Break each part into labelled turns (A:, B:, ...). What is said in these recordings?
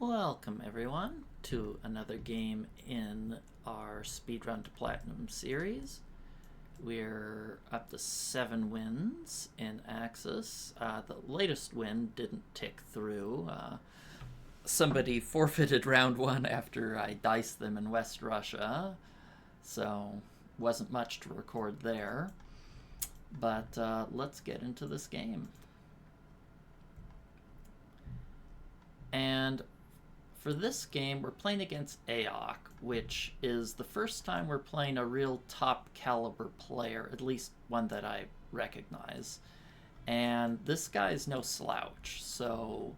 A: Welcome everyone to another game in our Speedrun to Platinum series. We're up to 7 wins in Axis. The latest win didn't tick through. Somebody forfeited round 1 after I diced them in West Russia, so wasn't much to record there. But let's get into this game. And for this game, we're playing against Aok, which is the first time we're playing a real top caliber player, at least one that I recognize. And this guy's no slouch, so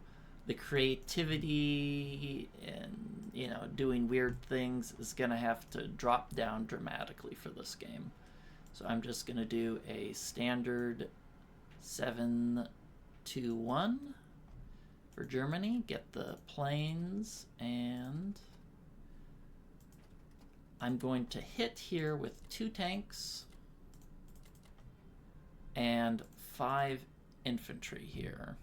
A: the creativity and, doing weird things is going to have to drop down dramatically for this game. So I'm just going to do a standard 7-2-1 for Germany, get the planes, and I'm going to hit here with 2 tanks and 5 infantry here.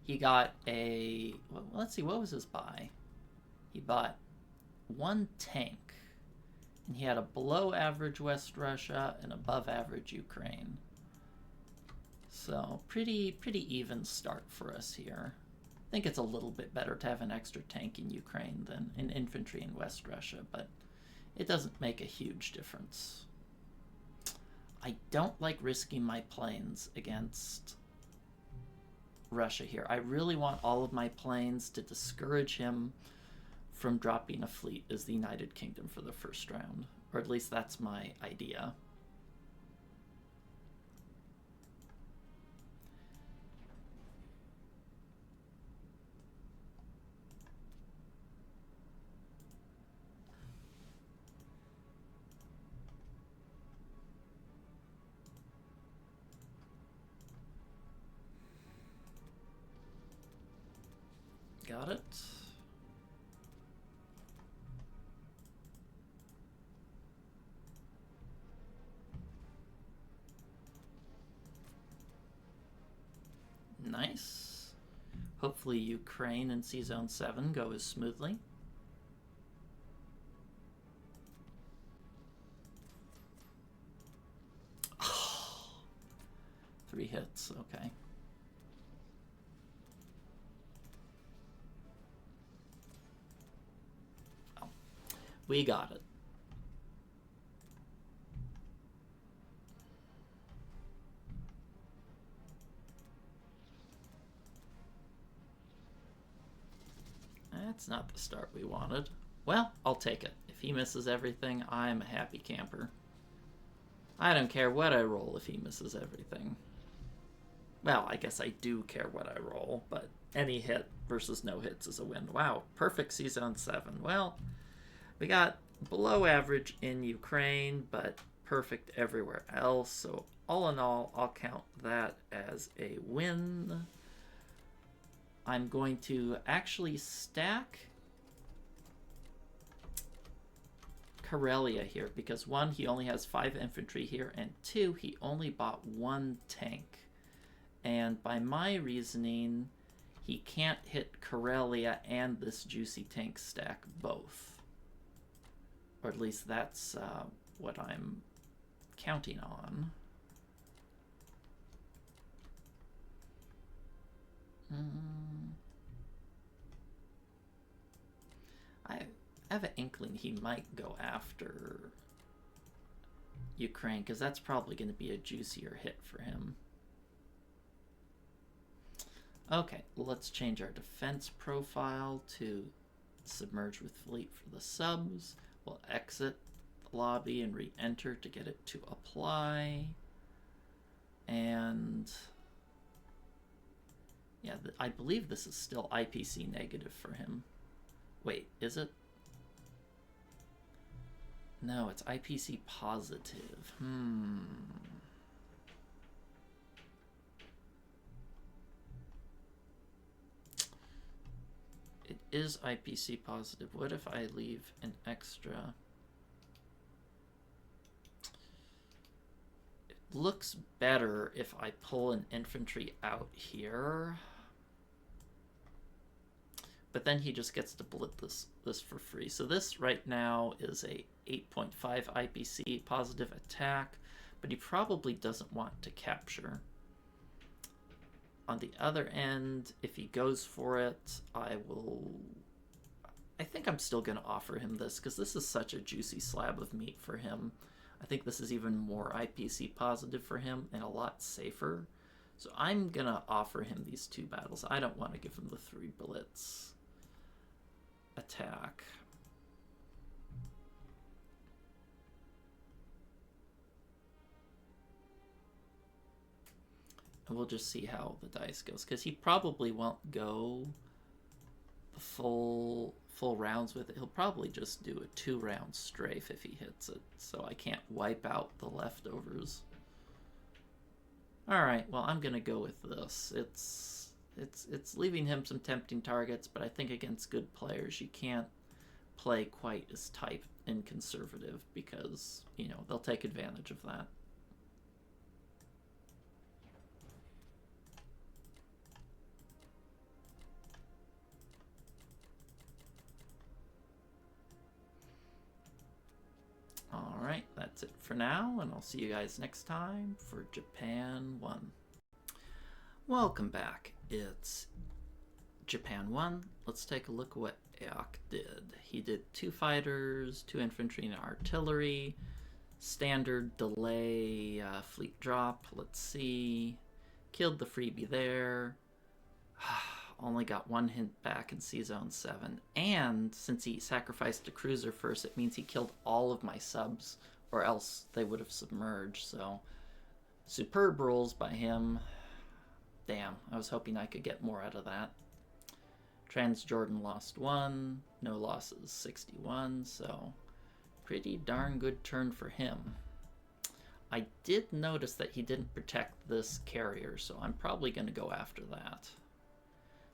A: He got a, well, let's see, what was his buy? He bought 1 tank, and he had a below average West Russia and above average Ukraine. So pretty even start for us here. I think it's a little bit better to have an extra tank in Ukraine than an infantry in West Russia, but it doesn't make a huge difference. I don't like risking my planes against Russia here. I really want all of my planes to discourage him from dropping a fleet as the United Kingdom for the first round, or at least that's my idea. Got it. Nice. Hopefully Ukraine and C-Zone 7 go as smoothly. Oh, 3 hits, okay. Oh, we got it. That's not the start we wanted. Well, I'll take it. If he misses everything, I'm a happy camper. I don't care what I roll if he misses everything. Well, I guess I do care what I roll, but any hit versus no hits is a win. Wow, perfect C-Zone 7. Well, we got below average in Ukraine, but perfect everywhere else. So all in all, I'll count that as a win. I'm going to actually stack Karelia here because 1, he only has 5 infantry here, and 2, he only bought 1 tank. And by my reasoning, he can't hit Karelia and this juicy tank stack both. Or at least that's what I'm counting on. I have an inkling he might go after Ukraine, because that's probably going to be a juicier hit for him. Okay, let's change our defense profile to submerge with fleet for the subs. We'll exit the lobby and re-enter to get it to apply. And yeah, I believe this is still IPC negative for him. Wait, is it? No, it's IPC positive. It is IPC positive. What if I leave an extra? It looks better if I pull an infantry out here. but then he just gets to bullet this for free. So this right now is a 8.5 IPC positive attack, but he probably doesn't want to capture. On the other end, if he goes for it, I think I'm still going to offer him this, because this is such a juicy slab of meat for him. I think this is even more IPC positive for him and a lot safer. So I'm going to offer him these 2 battles. I don't want to give him the 3 blitz attack. And we'll just see how the dice goes, because he probably won't go the full rounds with it. He'll probably just do a 2-round strafe if he hits it, so I can't wipe out the leftovers. Alright, well, I'm gonna go with this. It's leaving him some tempting targets, but I think against good players you can't play quite as tight and conservative, because, you know, they'll take advantage of that. Alright, that's it for now, and I'll see you guys next time for Japan 1. Welcome back. It's Japan 1. Let's take a look at what Aok did. He did 2 fighters, 2 infantry, and artillery. Standard delay fleet drop. Let's see. Killed the freebie there. Only got 1 hint back in C-Zone 7. And since he sacrificed a cruiser first, it means he killed all of my subs, or else they would have submerged. So, superb rolls by him. Damn, I was hoping I could get more out of that. Transjordan lost 1. No losses, 61. So, pretty darn good turn for him. I did notice that he didn't protect this carrier, so I'm probably going to go after that.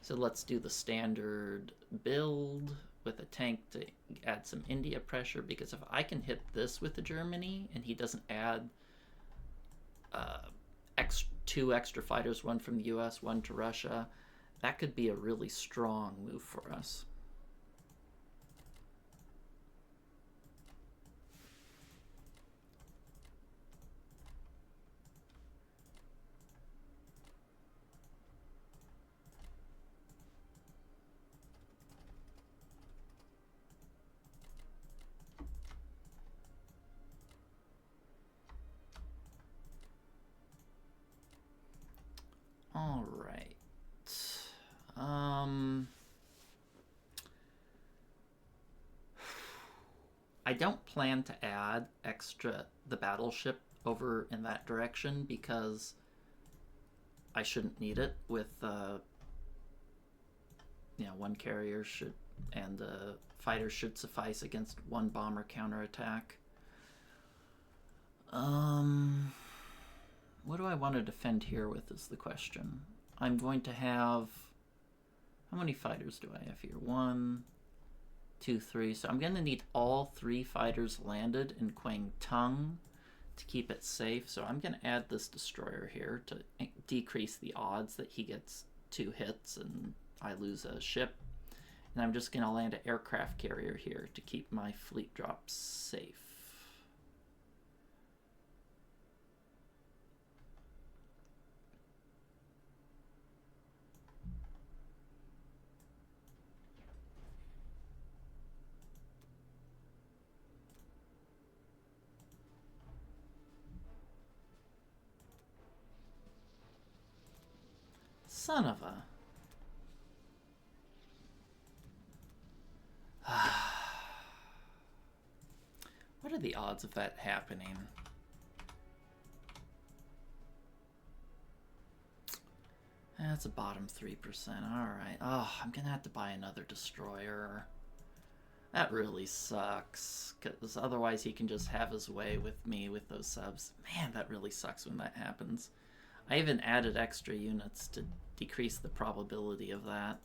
A: So let's do the standard build with a tank to add some India pressure, because if I can hit this with the Germany and he doesn't add 2 extra fighters, 1 from the US, 1 to Russia, that could be a really strong move for us. All right. I don't plan to add the battleship over in that direction, because I shouldn't need it with, 1 carrier should, and a fighter should suffice against 1 bomber counterattack. What do I want to defend here with is the question. I'm going to have... How many fighters do I have here? 1, 2, 3. So I'm going to need all 3 fighters landed in Kwangtung to keep it safe. So I'm going to add this destroyer here to decrease the odds that he gets 2 hits and I lose a ship. And I'm just going to land an aircraft carrier here to keep my fleet drops safe. Son of a... What are the odds of that happening? That's a bottom 3%. Alright. Oh, I'm gonna have to buy another destroyer. That really sucks, because otherwise he can just have his way with me with those subs. Man, that really sucks when that happens. I even added extra units to decrease the probability of that.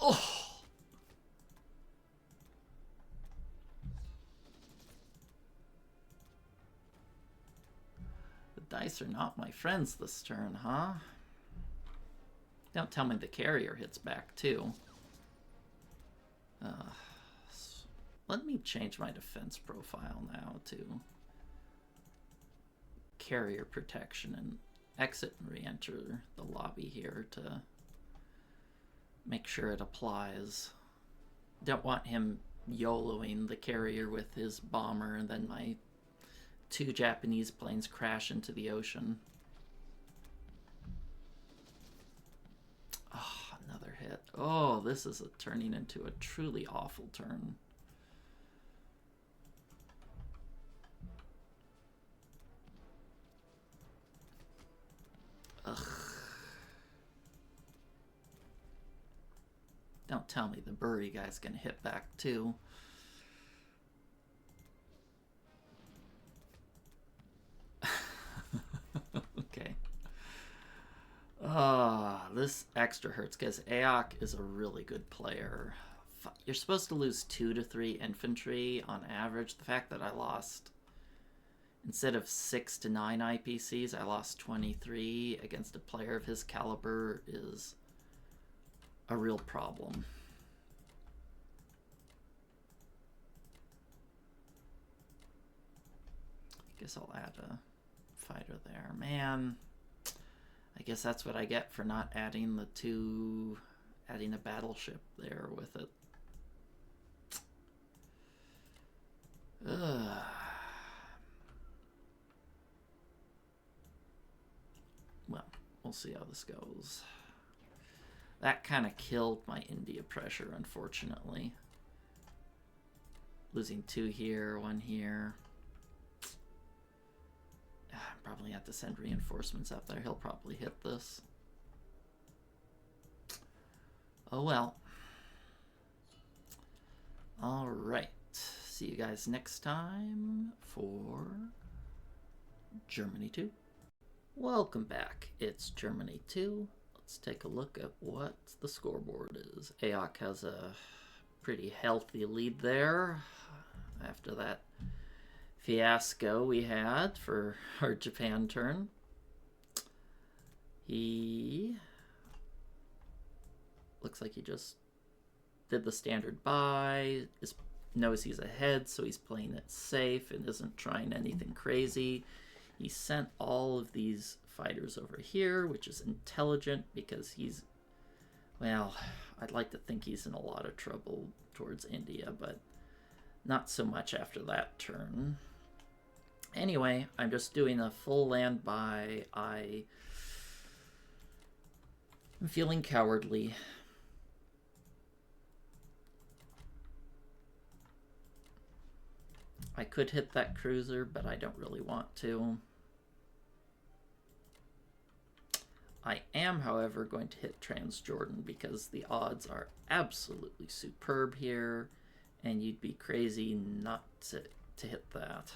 A: Oh! The dice are not my friends this turn, huh? Don't tell me the carrier hits back, too. Let me change my defense profile now to carrier protection and exit and re-enter the lobby here to make sure it applies. Don't want him YOLOing the carrier with his bomber and then my 2 Japanese planes crash into the ocean. Oh, another hit. Oh, this is turning into a truly awful turn. Ugh. Don't tell me the Bury guy's gonna hit back too. Okay. This extra hurts because Aok is a really good player. You're supposed to lose 2 to 3 infantry on average. The fact that I lost, instead of 6 to 9 IPCs, I lost 23 against a player of his caliber is a real problem. I guess I'll add a fighter there. Man, I guess that's what I get for not adding adding a battleship there with it. Ugh. Well, we'll see how this goes. That kind of killed my India pressure, unfortunately. Losing 2 here, 1 here. Probably have to send reinforcements up there. He'll probably hit this. Oh well. Alright. See you guys next time for Germany 2. Welcome back. It's Germany 2. Let's take a look at what the scoreboard is. Aok has a pretty healthy lead there after that fiasco we had for our Japan turn. He looks like he just did the standard buy, knows he's ahead, so he's playing it safe and isn't trying anything crazy. He sent all of these fighters over here, which is intelligent because he's, well, I'd like to think he's in a lot of trouble towards India, but not so much after that turn. Anyway, I'm just doing a full land buy. I'm feeling cowardly. I could hit that cruiser, but I don't really want to. I am, however, going to hit Transjordan because the odds are absolutely superb here, and you'd be crazy not to hit that.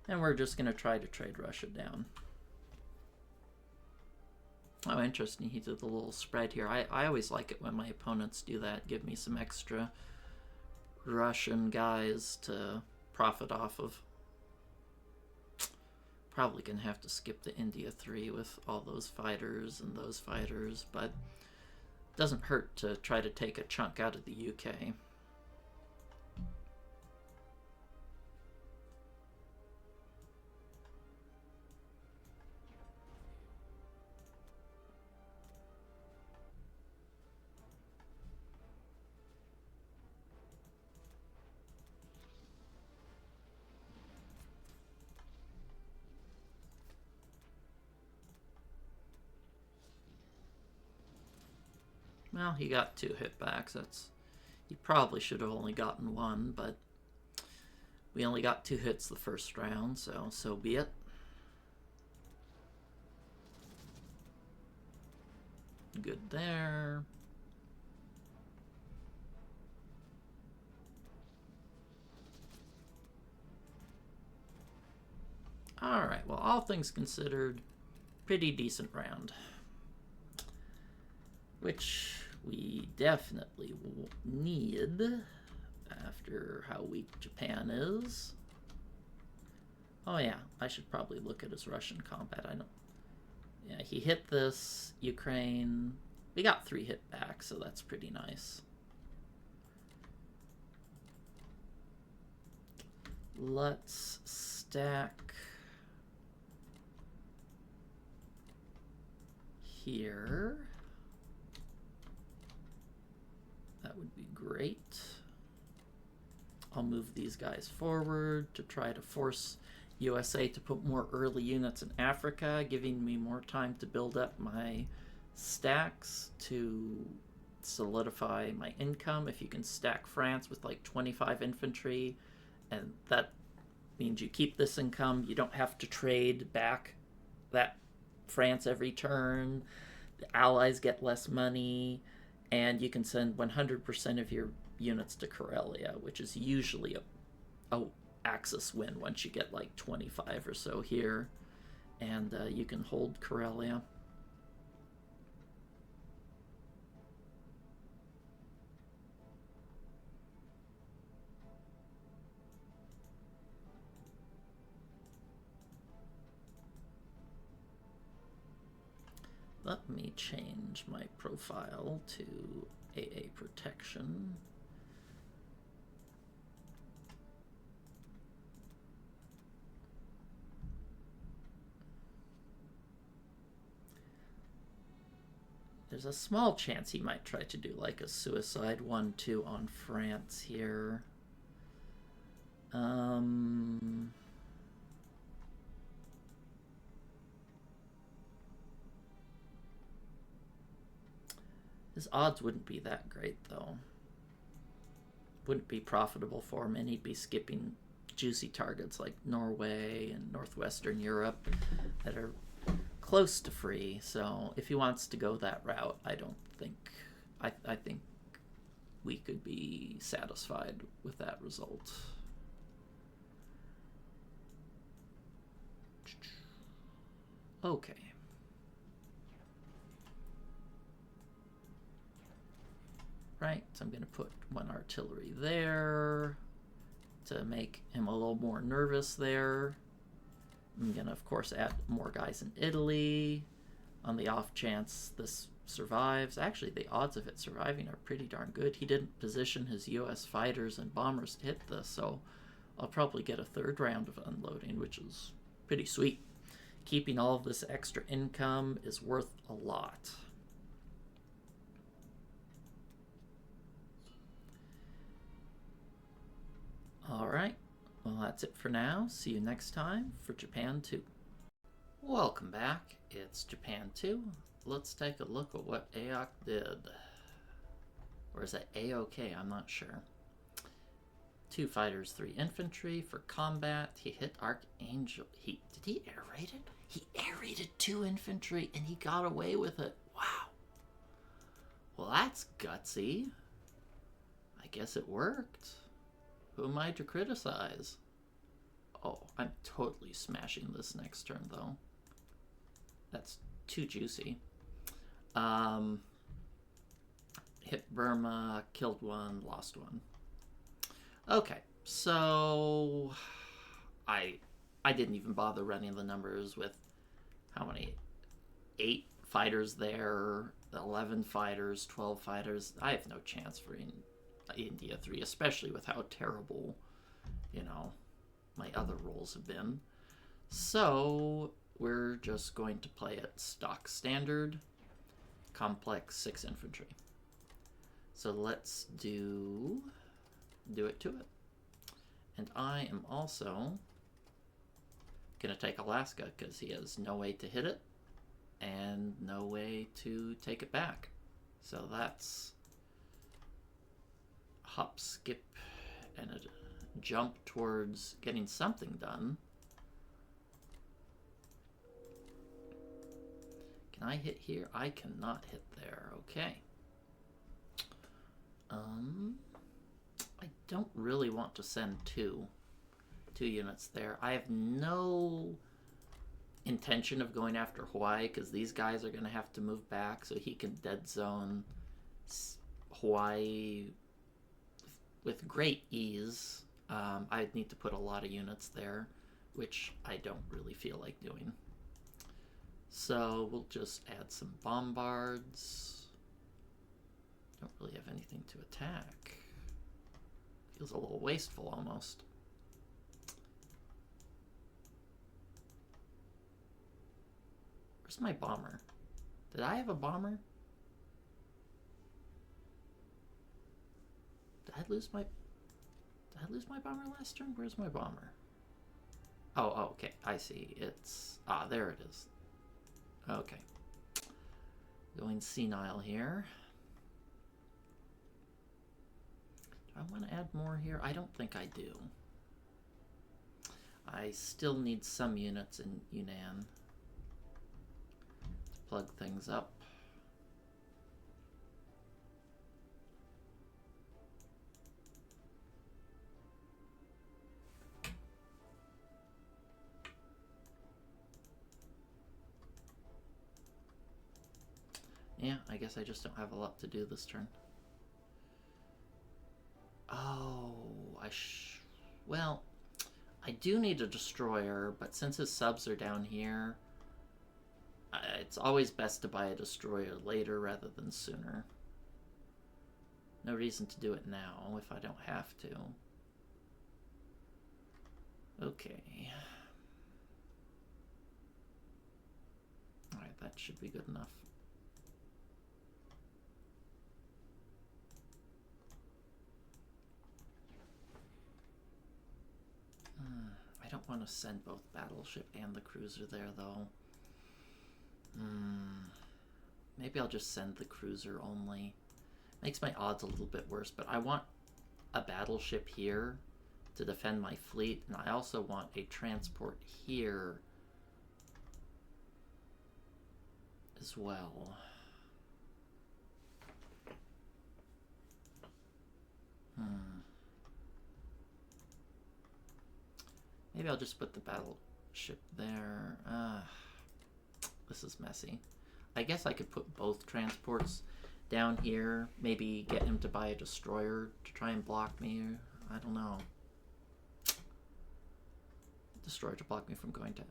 A: And we're just going to try to trade Russia down. Oh, interesting. He did the little spread here. I always like it when my opponents do that. Give me some extra Russian guys to profit off of. Probably going to have to skip the India 3 with all those fighters and those fighters, but it doesn't hurt to try to take a chunk out of the UK. Well, he got 2 hitbacks. He probably should have only gotten 1, but we only got 2 hits the first round, so be it. Good there. Alright, well, all things considered, pretty decent round. Which we definitely need. after how weak Japan is. Oh yeah, I should probably look at his Russian combat. I don't. Yeah, he hit this Ukraine. We got 3 hit back, so that's pretty nice. Let's stack here. That would be great. I'll move these guys forward to try to force USA to put more early units in Africa, giving me more time to build up my stacks to solidify my income. If you can stack France with like 25 infantry, and that means you keep this income, you don't have to trade back that France every turn, the allies get less money, and you can send 100% of your units to Karelia, which is usually a Axis win once you get like 25 or so here, and you can hold Karelia. Let me change my profile to AA protection. There's a small chance he might try to do like a suicide 1-2 on France here. His odds wouldn't be that great, though. Wouldn't be profitable for him, and he'd be skipping juicy targets like Norway and Northwestern Europe that are close to free. So if he wants to go that route, I don't think... I think we could be satisfied with that result. Okay. Right, so I'm going to put 1 artillery there to make him a little more nervous there. I'm going to, of course, add more guys in Italy on the off chance this survives. Actually, the odds of it surviving are pretty darn good. He didn't position his US fighters and bombers to hit this, so I'll probably get a 3rd round of unloading, which is pretty sweet. Keeping all of this extra income is worth a lot. Alright, well that's it for now. See you next time for Japan 2. Welcome back, it's Japan 2. Let's take a look at what Aok did. Or is that AOK? I'm not sure. 2 fighters, 3 infantry for combat. He hit Archangel. Did he air raid it? He air raided 2 infantry and he got away with it. Wow. Well, that's gutsy. I guess it worked. Who am I to criticize? Oh, I'm totally smashing this next turn, though. That's too juicy. Hit Burma, killed 1, lost 1. Okay, so I didn't even bother running the numbers with how many? 8 fighters there, 11 fighters, 12 fighters. I have no chance for India 3, especially with how terrible, you know, my other rolls have been. So we're just going to play it stock standard, complex 6 infantry. So let's do it to it. And I am also gonna take Alaska because he has no way to hit it and no way to take it back. So that's hop, skip, and a jump towards getting something done. Can I hit here? I cannot hit there. Okay. I don't really want to send two units there. I have no intention of going after Hawaii because these guys are going to have to move back so he can dead zone Hawaii with great ease. I'd need to put a lot of units there, which I don't really feel like doing. So we'll just add some bombards. Don't really have anything to attack. Feels a little wasteful almost. Where's my bomber? Did I have a bomber? Did I lose my bomber last turn? Where's my bomber? Oh, okay. I see. It's there it is. Okay. Going senile here. Do I want to add more here? I don't think I do. I still need some units in Yunnan to plug things up. Yeah, I guess I just don't have a lot to do this turn. Oh, well, I do need a destroyer, but since his subs are down here, it's always best to buy a destroyer later rather than sooner. No reason to do it now if I don't have to. Okay. Alright, that should be good enough. I don't want to send both battleship and the cruiser there, though. Maybe I'll just send the cruiser only. Makes my odds a little bit worse, but I want a battleship here to defend my fleet, and I also want a transport here as well. Maybe I'll just put the battleship there. This is messy. I guess I could put both transports down here. Maybe get him to buy a destroyer to try and block me. I don't know. Destroyer to block me from going to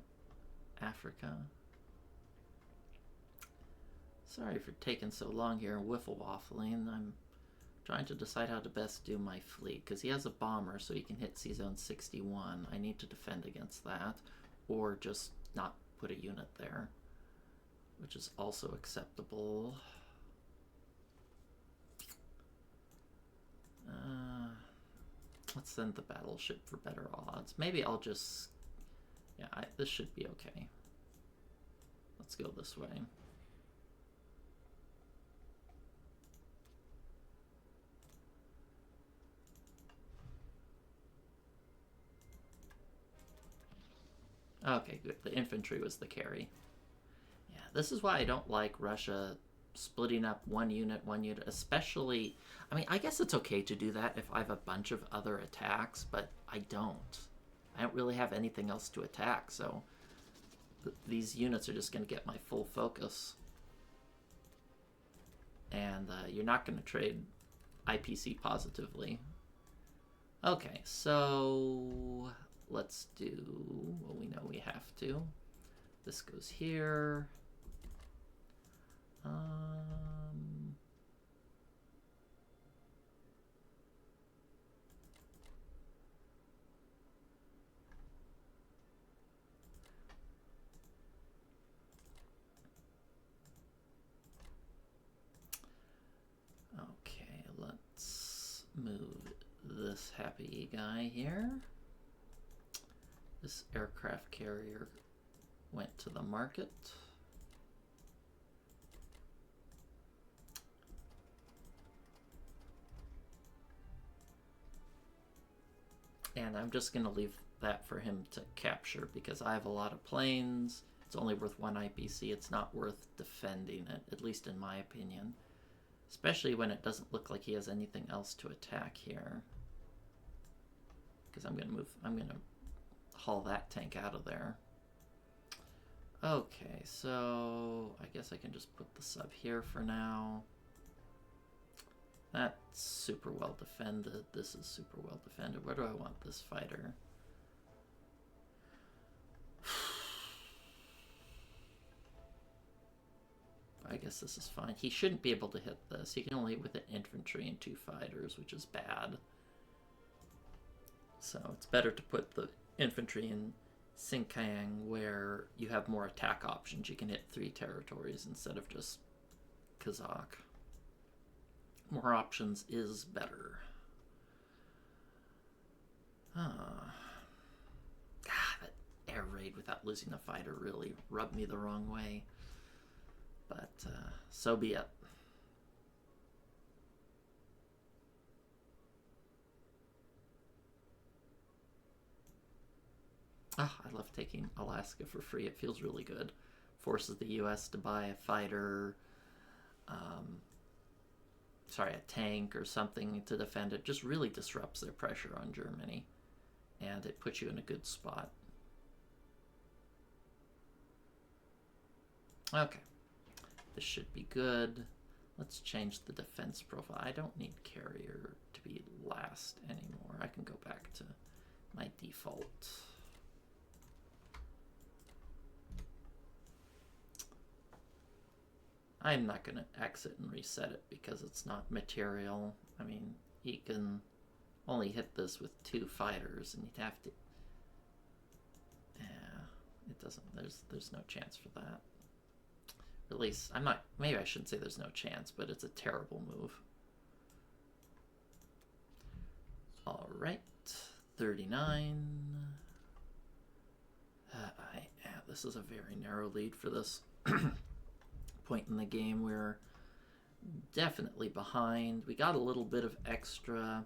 A: Africa. Sorry for taking so long here and wiffle-waffling. I'm trying to decide how to best do my fleet, because he has a bomber, so he can hit C-Zone 61. I need to defend against that, or just not put a unit there, which is also acceptable. Let's send the battleship for better odds. Maybe I'll just... Yeah, this should be okay. Let's go this way. Okay, good. The infantry was the carry. Yeah, this is why I don't like Russia splitting up one unit, especially... I mean, I guess it's okay to do that if I have a bunch of other attacks, but I don't. I don't really have anything else to attack, so these units are just going to get my full focus. And you're not going to trade IPC positively. Okay, so let's do what we know we have to. This goes here. Okay, let's move this happy guy here. This aircraft carrier went to the market. And I'm just going to leave that for him to capture because I have a lot of planes. It's only worth 1 IPC. It's not worth defending it, at least in my opinion. Especially when it doesn't look like he has anything else to attack here. Because I'm going to haul that tank out of there. Okay, so I guess I can just put the sub here for now. That's super well defended. This is super well defended. Where do I want this fighter? I guess this is fine. He shouldn't be able to hit this. He can only hit with an infantry and 2 fighters, which is bad. So it's better to put the infantry in Xinjiang where you have more attack options. You can hit 3 territories instead of just Kazakh. More options is better. That air raid without losing a fighter really rubbed me the wrong way. But so be it. I love taking Alaska for free. It feels really good. Forces the U.S. to buy a fighter, a tank or something to defend it. Just really disrupts their pressure on Germany. And it puts you in a good spot. Okay. This should be good. Let's change the defense profile. I don't need carrier to be last anymore. I can go back to my default. I'm not going to exit and reset it because it's not material. I mean, he can only hit this with 2 fighters, and you'd have to... Yeah, it doesn't... There's no chance for that. At least, I'm not... Maybe I shouldn't say there's no chance, but it's a terrible move. Alright, 39. This is a very narrow lead for this point in the game. We're definitely behind. We got a little bit of extra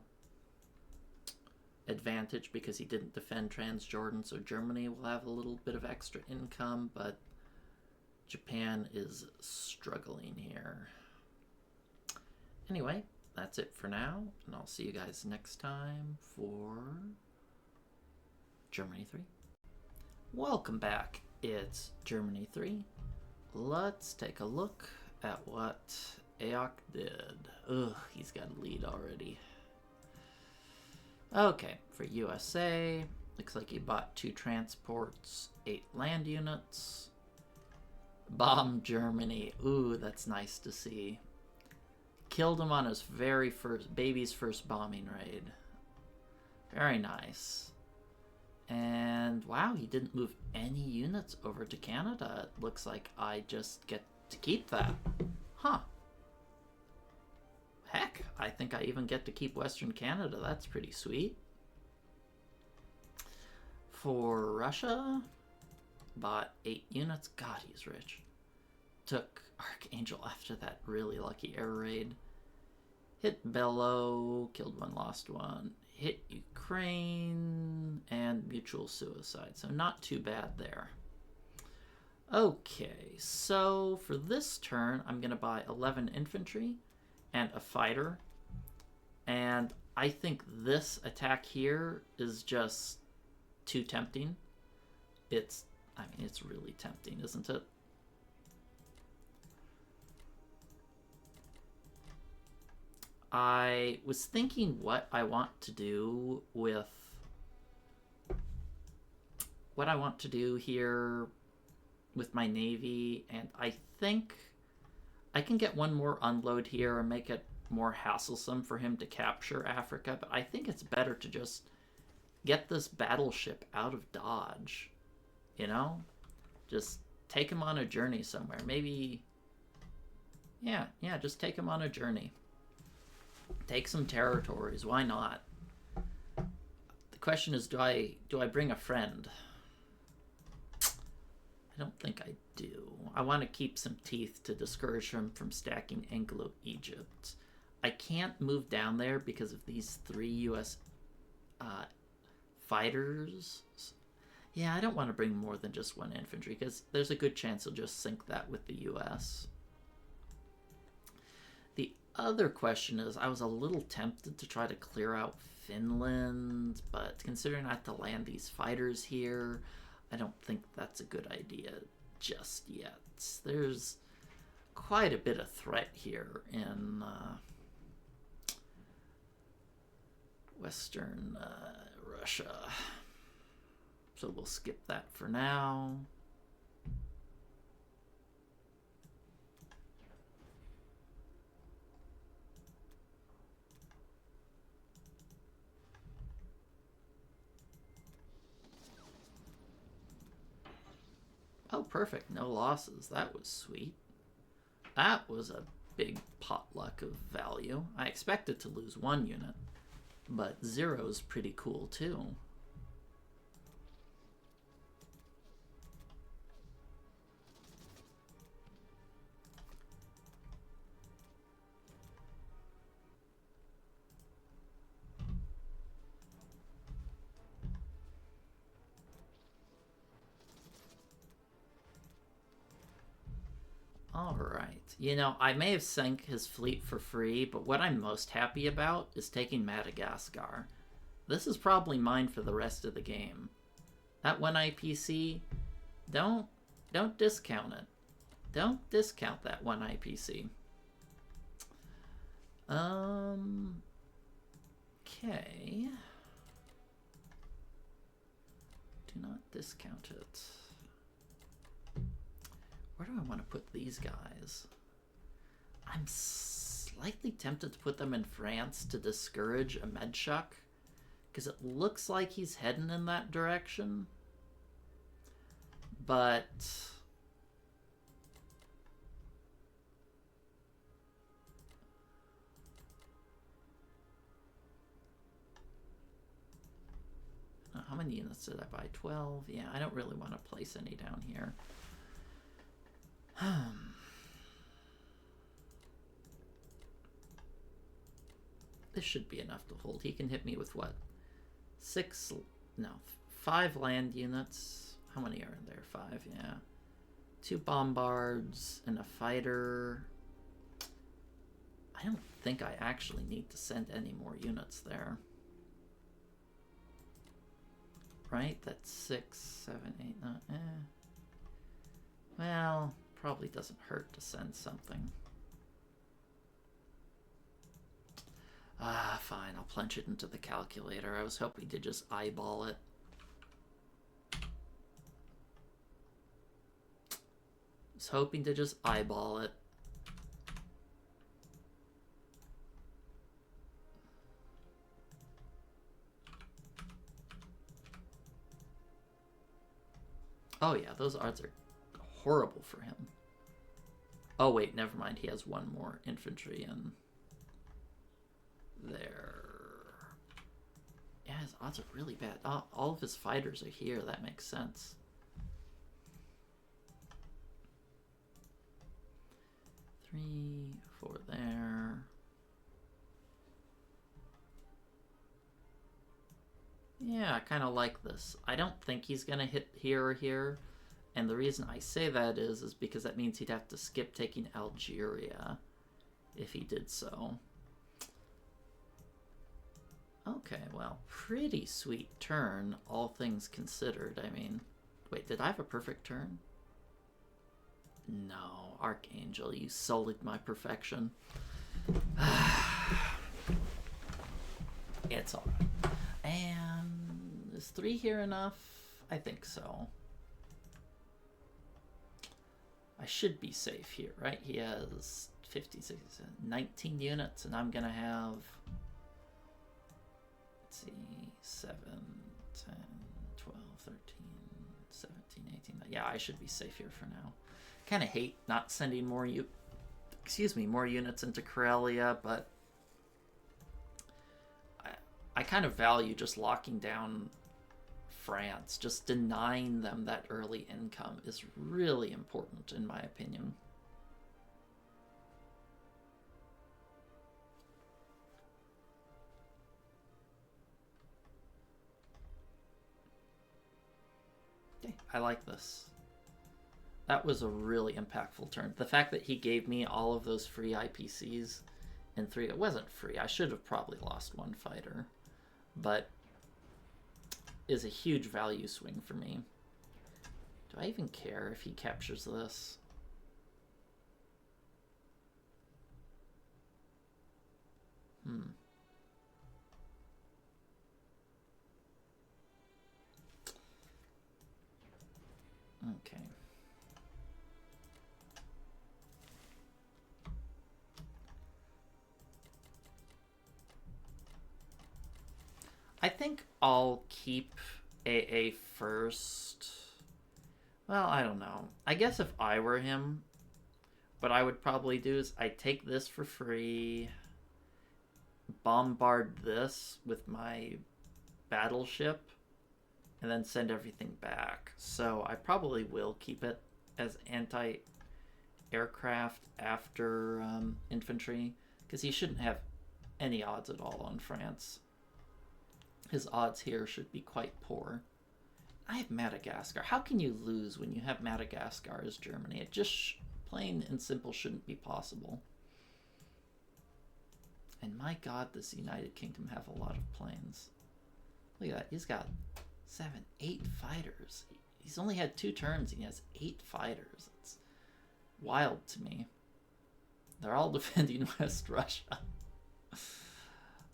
A: advantage because he didn't defend Transjordan, so Germany will have a little bit of extra income, but Japan is struggling here. Anyway, that's it for now, and I'll see you guys next time for Germany 3. Welcome back. It's Germany 3. Let's take a look at what Aok did. Ugh, he's got a lead already. Okay, for USA, looks like he bought 2 transports, 8 land units. Bombed Germany. Ooh, that's nice to see. Killed him on his baby's first bombing raid. Very nice. And wow, he didn't move any units over to Canada. It looks like I just get to keep that. Huh. Heck, I think I even get to keep Western Canada. That's pretty sweet. For Russia, bought 8 units. God, he's rich. Took Archangel after that really lucky air raid. Hit Bellow, killed 1, lost 1. Hit Ukraine, and mutual suicide. So not too bad there. Okay, so for this turn, I'm going to buy 11 infantry and a fighter. And I think this attack here is just too tempting. It's really tempting, isn't it? I was thinking what I want to do here with my navy, and I think I can get 1 more unload here and make it more hasslesome for him to capture Africa, but I think it's better to just get this battleship out of Dodge, you know? Just take him on a journey somewhere. Maybe, yeah, just take him on a journey. Take some territories. Why not? The question is, do I bring a friend? I don't think I do. I want to keep some teeth to discourage him from stacking Anglo-Egypt. I can't move down there because of these 3 U.S. Fighters. Yeah, I don't want to bring more than just 1 infantry because there's a good chance he'll just sink that with the U.S. The other question is, I was a little tempted to try to clear out Finland, but considering I have to land these fighters here, I don't think that's a good idea just yet. There's quite a bit of threat here in Western Russia. So we'll skip that for now. Oh, perfect. No losses. That was sweet. That was a big potluck of value. I expected to lose 1 unit, but 0's pretty cool too. Alright. You know, I may have sank his fleet for free, but what I'm most happy about is taking Madagascar. This is probably mine for the rest of the game. That 1 IPC, don't discount it. Don't discount that 1 IPC. Okay. Do not discount it. Where do I want to put these guys? I'm slightly tempted to put them in France to discourage a Medshuk, because it looks like he's heading in that direction. But how many units did I buy? 12? Yeah, I don't really want to place any down here. This should be enough to hold. He can hit me with what? 5 land units. How many are in there? 5, yeah. 2 bombards and a fighter. I don't think I actually need to send any more units there. Right? That's 6, 7, 8, 9. Well, probably doesn't hurt to send something. Ah, fine. I'll plunge it into the calculator. I was hoping to just eyeball it. Oh yeah, those odds are horrible for him. Oh wait, never mind. He has 1 more infantry in there. Yeah, his odds are really bad. Oh, all of his fighters are here. That makes sense. Three, 4 there. Yeah, I kind of like this. I don't think he's going to hit here or here. And the reason I say that is because that means he'd have to skip taking Algeria if he did so. Okay, well, pretty sweet turn, all things considered. I mean, wait, did I have a perfect turn? No, Archangel, you sullied my perfection. It's alright. And is 3 here enough? I think so. I should be safe here, right? He has 56, 19 units, and I'm gonna have, let's see, 7, 10, 12, 13, 17, 18. Yeah, I should be safe here for now. Kind of hate not sending more more units into Karelia, but I kind of value just locking down France. Just denying them that early income is really important, in my opinion. Okay, I like this. That was a really impactful turn. The fact that he gave me all of those free IPCs in 3, it wasn't free. I should have probably lost 1 fighter, but is a huge value swing for me. Do I even care if he captures this? Okay. I think I'll keep AA first. Well, I don't know. I guess if I were him, what I would probably do is I take this for free, bombard this with my battleship, and then send everything back. So I probably will keep it as anti-aircraft after infantry, because he shouldn't have any odds at all on France. His odds here should be quite poor. I have Madagascar. How can you lose when you have Madagascar as Germany? It just plain and simple shouldn't be possible. And my god, does the United Kingdom have a lot of planes. Look at that. He's got 8 fighters. He's only had 2 turns and he has 8 fighters. It's wild to me. They're all defending West Russia.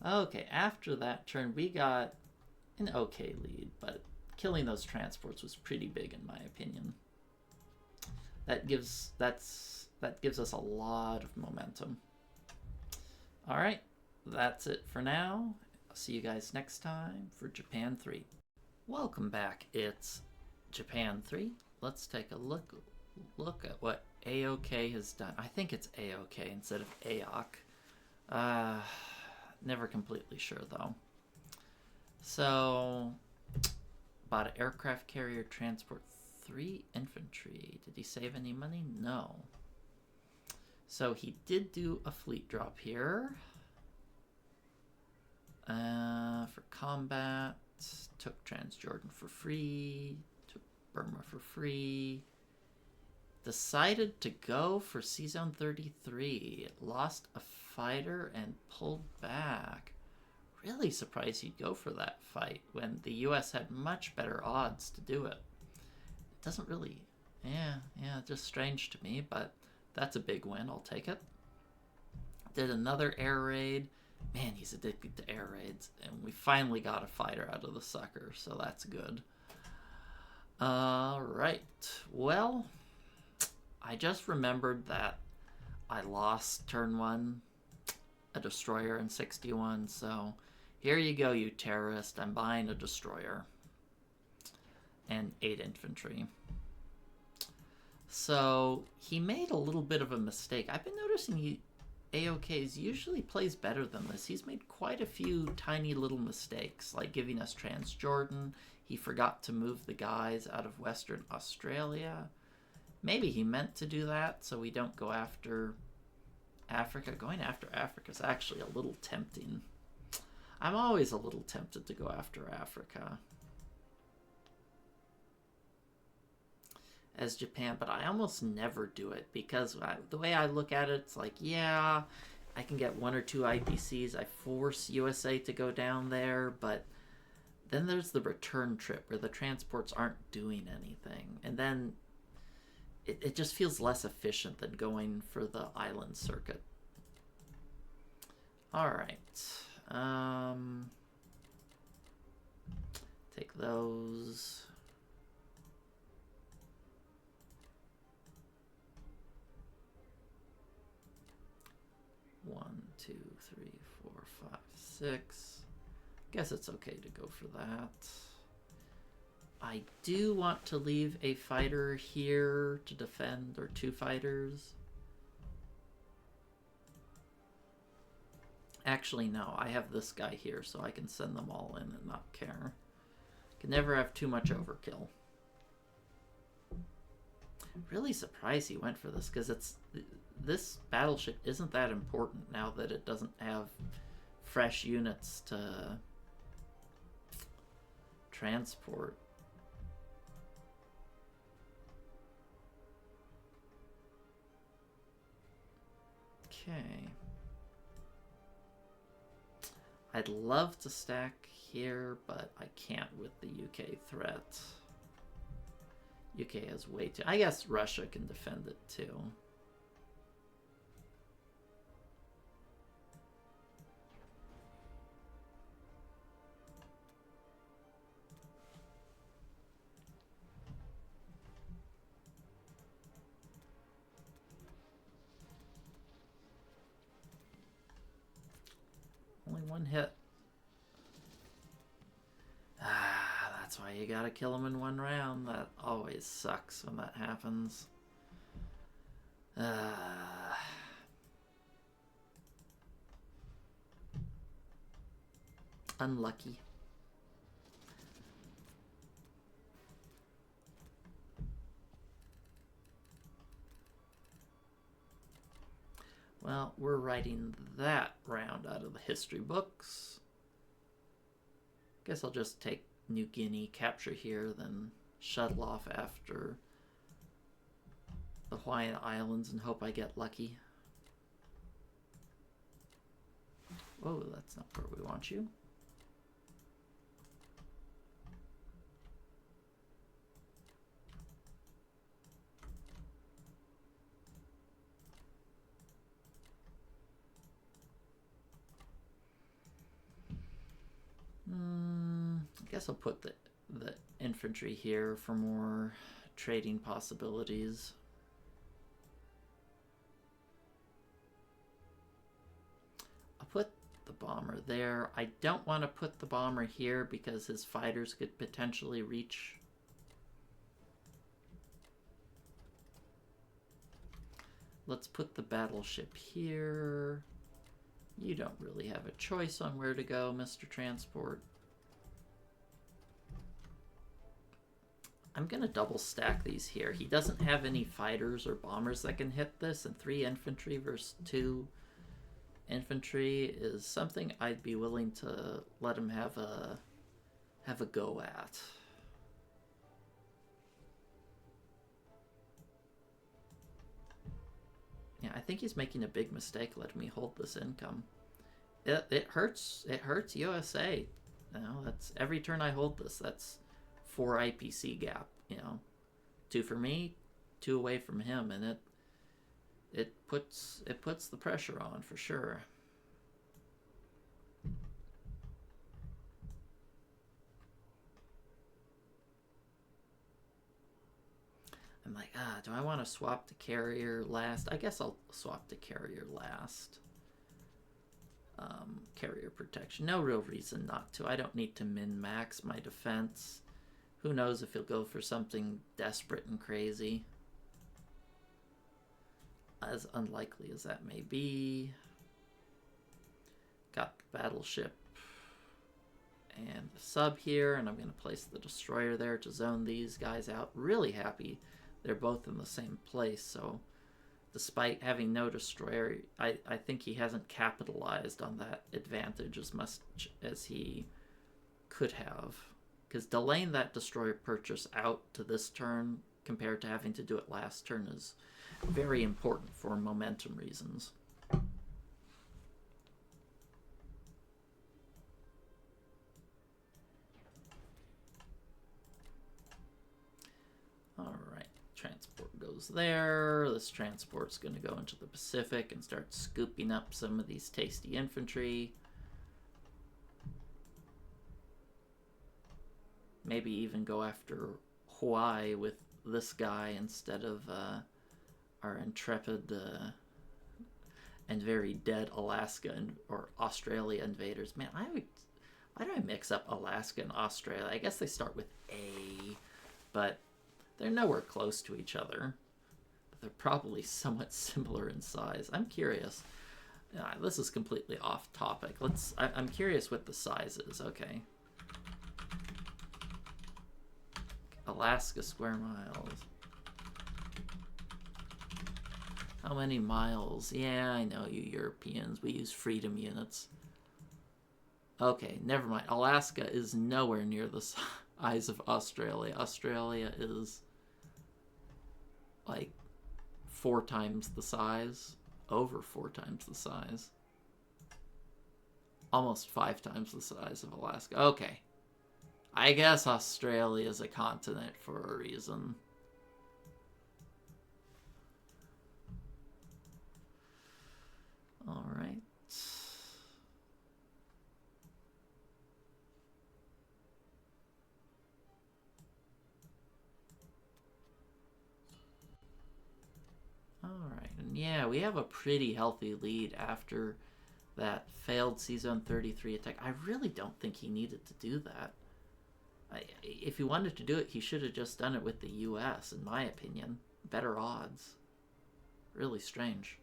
A: Okay, after that turn, we got an okay lead, but killing those transports was pretty big in my opinion. That gives us a lot of momentum. All right, that's it for now. I'll see you guys next time for Japan 3. Welcome back. It's Japan 3. Let's take a look at what AOK has done. I think it's AOK instead of AOK. Never completely sure though. So, bought an aircraft carrier, transport 3 infantry. Did he save any money? No. So he did do a fleet drop here. For combat, took Transjordan for free, took Burma for free. Decided to go for C-Zone 33. Lost a fighter and pulled back. Really surprised he'd go for that fight when the US had much better odds to do it. It doesn't really... Yeah, just strange to me, but that's a big win. I'll take it. Did another air raid. Man, he's addicted to air raids. And we finally got a fighter out of the sucker, so that's good. Alright. Well, I just remembered that I lost turn 1, a destroyer in 61, so here you go, you terrorist. I'm buying a destroyer. And 8 infantry. So he made a little bit of a mistake. I've been noticing AOK's usually plays better than this. He's made quite a few tiny little mistakes, like giving us Transjordan. He forgot to move the guys out of Western Australia. Maybe he meant to do that so we don't go after Africa. Going after Africa is actually a little tempting. I'm always a little tempted to go after Africa as Japan, but I almost never do it because the way I look at it, it's like, yeah, I can get 1 or 2 IPCs. I force USA to go down there, but then there's the return trip where the transports aren't doing anything. And then it just feels less efficient than going for the island circuit. All right. Take those. One, 2, 3, 4, 5, 6. Guess it's okay to go for that. I do want to leave a fighter here to defend, or 2 fighters. Actually, no, I have this guy here, so I can send them all in and not care. Can never have too much overkill. Really surprised he went for this, because this battleship isn't that important now that it doesn't have fresh units to transport. Okay. I'd love to stack here, but I can't with the UK threat. UK has way too... I guess Russia can defend it too. One hit. Ah, that's why you gotta kill him in one round. That always sucks when that happens. Unlucky. Well, we're writing that round out of the history books. Guess I'll just take New Guinea, capture here, then shuttle off after the Hawaiian Islands and hope I get lucky. Whoa, that's not where we want you. I guess I'll put the infantry here for more trading possibilities. I'll put the bomber there. I don't want to put the bomber here because his fighters could potentially reach. Let's put the battleship here. You don't really have a choice on where to go, Mr. Transport. I'm going to double stack these here. He doesn't have any fighters or bombers that can hit this, and 3 infantry versus 2 infantry is something I'd be willing to let him have a go at. Yeah, I think he's making a big mistake letting me hold this income. It hurts. It hurts USA. You know, that's every turn I hold this. That's 4 IPC gap. You know, 2 for me, 2 away from him, and it puts the pressure on for sure. I'm like, do I want to swap to carrier last? I guess I'll swap to carrier last. Carrier protection. No real reason not to. I don't need to min-max my defense. Who knows if he'll go for something desperate and crazy. As unlikely as that may be. Got the battleship and the sub here, and I'm going to place the destroyer there to zone these guys out. Really happy they're both in the same place, so despite having no destroyer, I think he hasn't capitalized on that advantage as much as he could have. Because delaying that destroyer purchase out to this turn compared to having to do it last turn is very important for momentum reasons. Alright, transport goes there. This transport's going to go into the Pacific and start scooping up some of these tasty infantry. Maybe even go after Hawaii with this guy instead of our intrepid and very dead Alaska or Australia invaders. Man, why do I mix up Alaska and Australia? I guess they start with A, but they're nowhere close to each other. But they're probably somewhat similar in size. I'm curious. This is completely off topic. I'm curious what the size is. Okay. Alaska square miles. How many miles? Yeah, I know you Europeans. We use freedom units. Okay, never mind. Alaska is nowhere near the size of Australia. Australia is like 4 times the size. Over 4 times the size. Almost 5 times the size of Alaska. Okay. I guess Australia is a continent for a reason. All right. All right. And yeah, we have a pretty healthy lead after that failed C-Zone 33 attack. I really don't think he needed to do that. If he wanted to do it, he should have just done it with the US, in my opinion. Better odds. Really strange.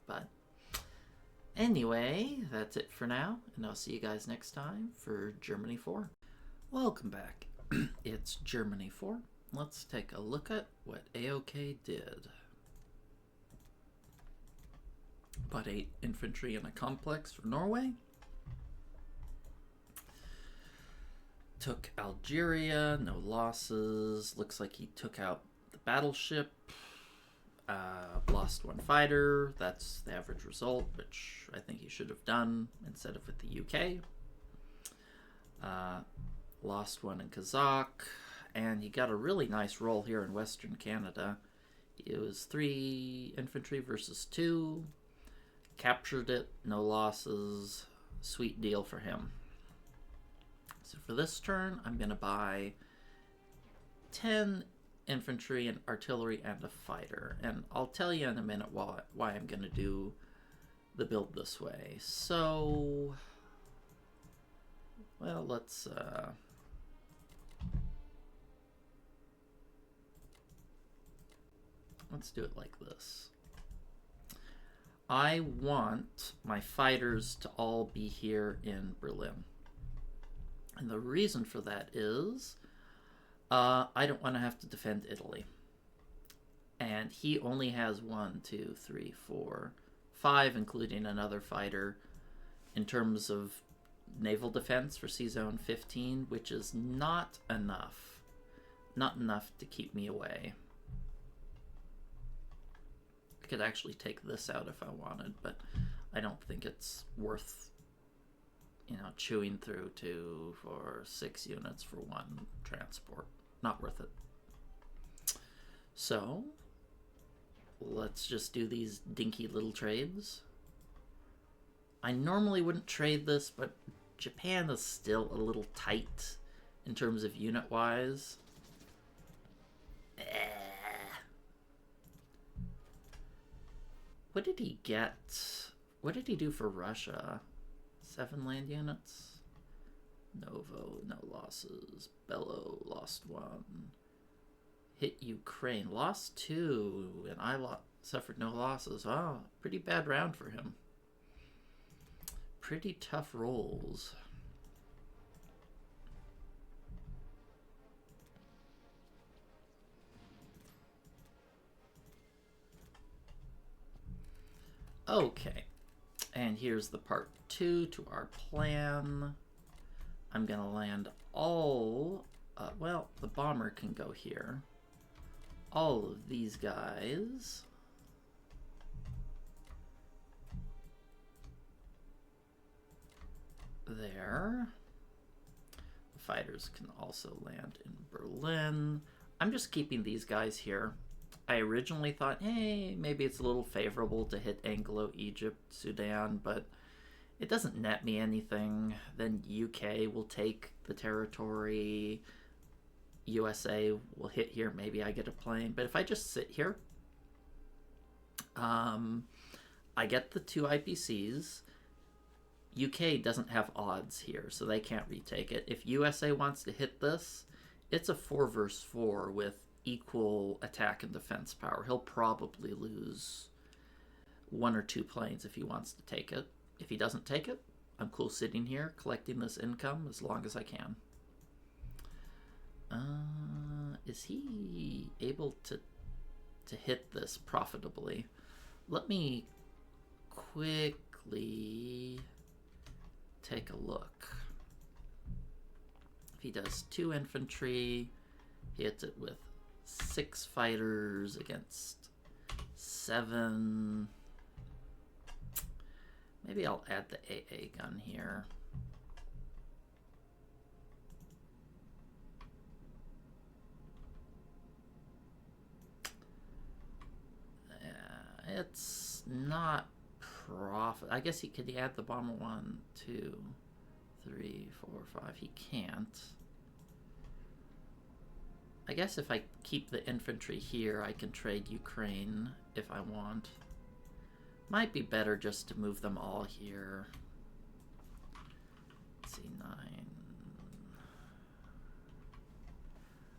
A: But anyway, that's it for now, and I'll see you guys next time for Germany 4. Welcome back. It's Germany 4. Let's take a look at what AOK did. Bought 8 infantry and a complex for Norway. Took Algeria, no losses. Looks like he took out the battleship. Lost 1 fighter. That's the average result, which I think he should have done instead of with the UK. Lost 1 in Kazakh. And he got a really nice roll here in Western Canada. It was 3 infantry versus 2. Captured it, no losses. Sweet deal for him. So for this turn, I'm going to buy 10 infantry and artillery and a fighter. And I'll tell you in a minute why I'm going to do the build this way. So, well, let's do it like this. I want my fighters to all be here in Berlin. And the reason for that is I don't want to have to defend Italy. And he only has 1, 2, 3, 4, 5, including another fighter, in terms of naval defense for C-Zone 15, which is not enough. Not enough to keep me away. I could actually take this out if I wanted, but I don't think it's worth, you know, chewing through 2 or 6 units for 1 transport. Not worth it. So, let's just do these dinky little trades. I normally wouldn't trade this, but Japan is still a little tight in terms of unit-wise. What did he get? What did he do for Russia? 7 land units? Novo, no losses. Bello, lost 1. Hit Ukraine, lost 2. And I suffered no losses. Oh, pretty bad round for him. Pretty tough rolls. Okay, and here's the part 2 to our plan. I'm going to land all, well, the bomber can go here. All of these guys. There. The fighters can also land in Berlin. I'm just keeping these guys here. I originally thought, hey, maybe it's a little favorable to hit Anglo, Egypt, Sudan, but it doesn't net me anything. Then UK will take the territory. USA will hit here. Maybe I get a plane. But if I just sit here, I get the 2 IPCs. UK doesn't have odds here, so they can't retake it. If USA wants to hit this, it's a 4 versus 4 with equal attack and defense power. He'll probably lose 1 or 2 planes if he wants to take it. If he doesn't take it, I'm cool sitting here collecting this income as long as I can. Is he able to hit this profitably? Let me quickly take a look. If he does 2 infantry, he hits it with 6 fighters against 7. Maybe I'll add the AA gun here. It's not profit. I guess could he add the bomber 1, 2, 3, 4, 5? He can't. I guess if I keep the infantry here, I can trade Ukraine if I want. Might be better just to move them all here. Let's see, 9.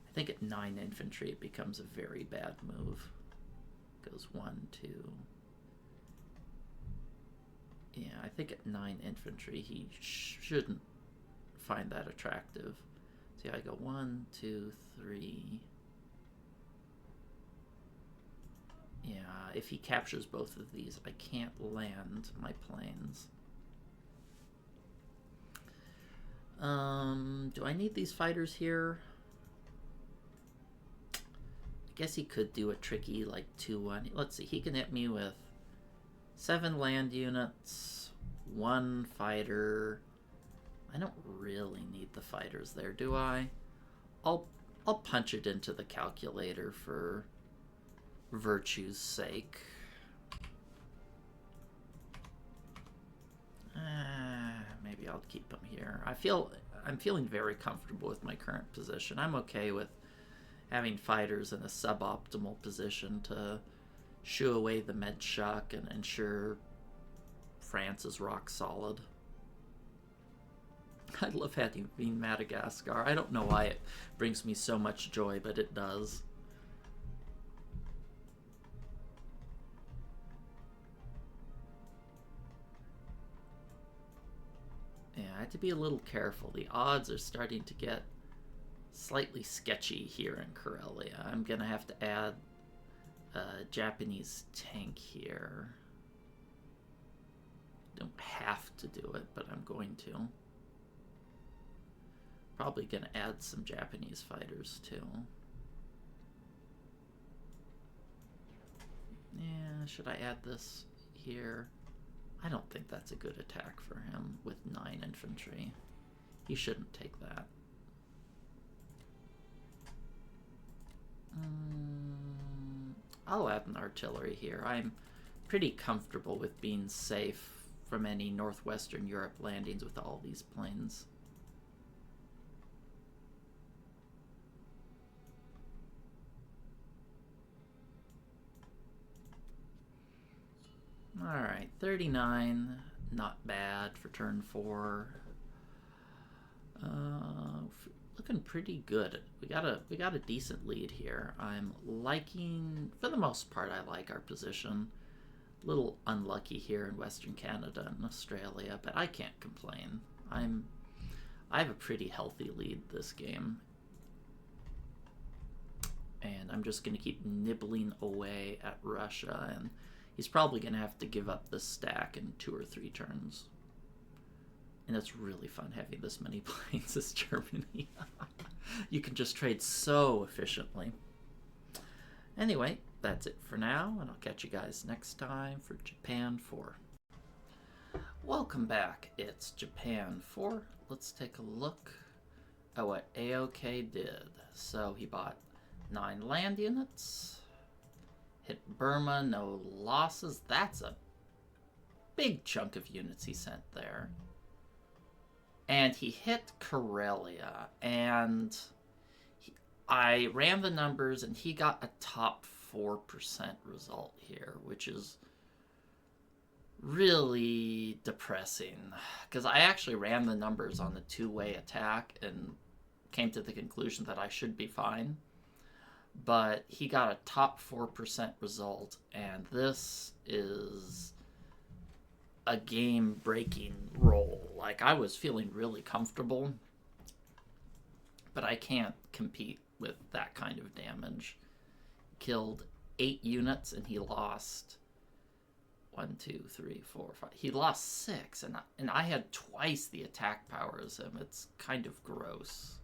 A: I think at 9 infantry it becomes a very bad move. Goes 1, 2. Yeah, I think at 9 infantry he shouldn't find that attractive. See, I go 1, 2, 3. Yeah, if he captures both of these, I can't land my planes. Do I need these fighters here? I guess he could do a tricky, like, 2-1. Let's see, he can hit me with 7 land units, 1 fighter. I don't really need the fighters there, do I? I'll punch it into the calculator for virtue's sake. Maybe I'll keep them here. I'm feeling very comfortable with my current position. I'm okay with having fighters in a suboptimal position to shoo away the med shock and ensure France is rock solid. I love having Madagascar. I don't know why it brings me so much joy, but it does. Yeah, I have to be a little careful. The odds are starting to get slightly sketchy here in Karelia. I'm gonna have to add a Japanese tank here. Don't have to do it, but I'm going to. Probably gonna add some Japanese fighters too. Yeah, should I add this here? I don't think that's a good attack for him with 9 infantry. He shouldn't take that. I'll add an artillery here. I'm pretty comfortable with being safe from any northwestern Europe landings with all these planes. Alright, 39, not bad for turn 4. Looking pretty good. We got a decent lead here. I'm liking, for the most part, I like our position. A little unlucky here in Western Canada and Australia, but I can't complain. I have a pretty healthy lead this game. And I'm just going to keep nibbling away at Russia, and he's probably going to have to give up this stack in 2 or 3 turns. And it's really fun having this many planes as Germany. You can just trade so efficiently. Anyway, that's it for now, and I'll catch you guys next time for Japan 4. Welcome back. It's Japan 4. Let's take a look at what AOK did. So he bought 9 land units. Hit Burma, no losses. That's a big chunk of units he sent there. And he hit Karelia, and I ran the numbers, and he got a top 4% result here, which is really depressing, because I actually ran the numbers on the 2-way attack and came to the conclusion that I should be fine. But he got a top 4% result, and this is a game-breaking roll. Like, I was feeling really comfortable, but I can't compete with that kind of damage. Killed 8 units, and he lost 1, 2, 3, 4, 5. He lost 6, and I had twice the attack power as him. It's kind of gross.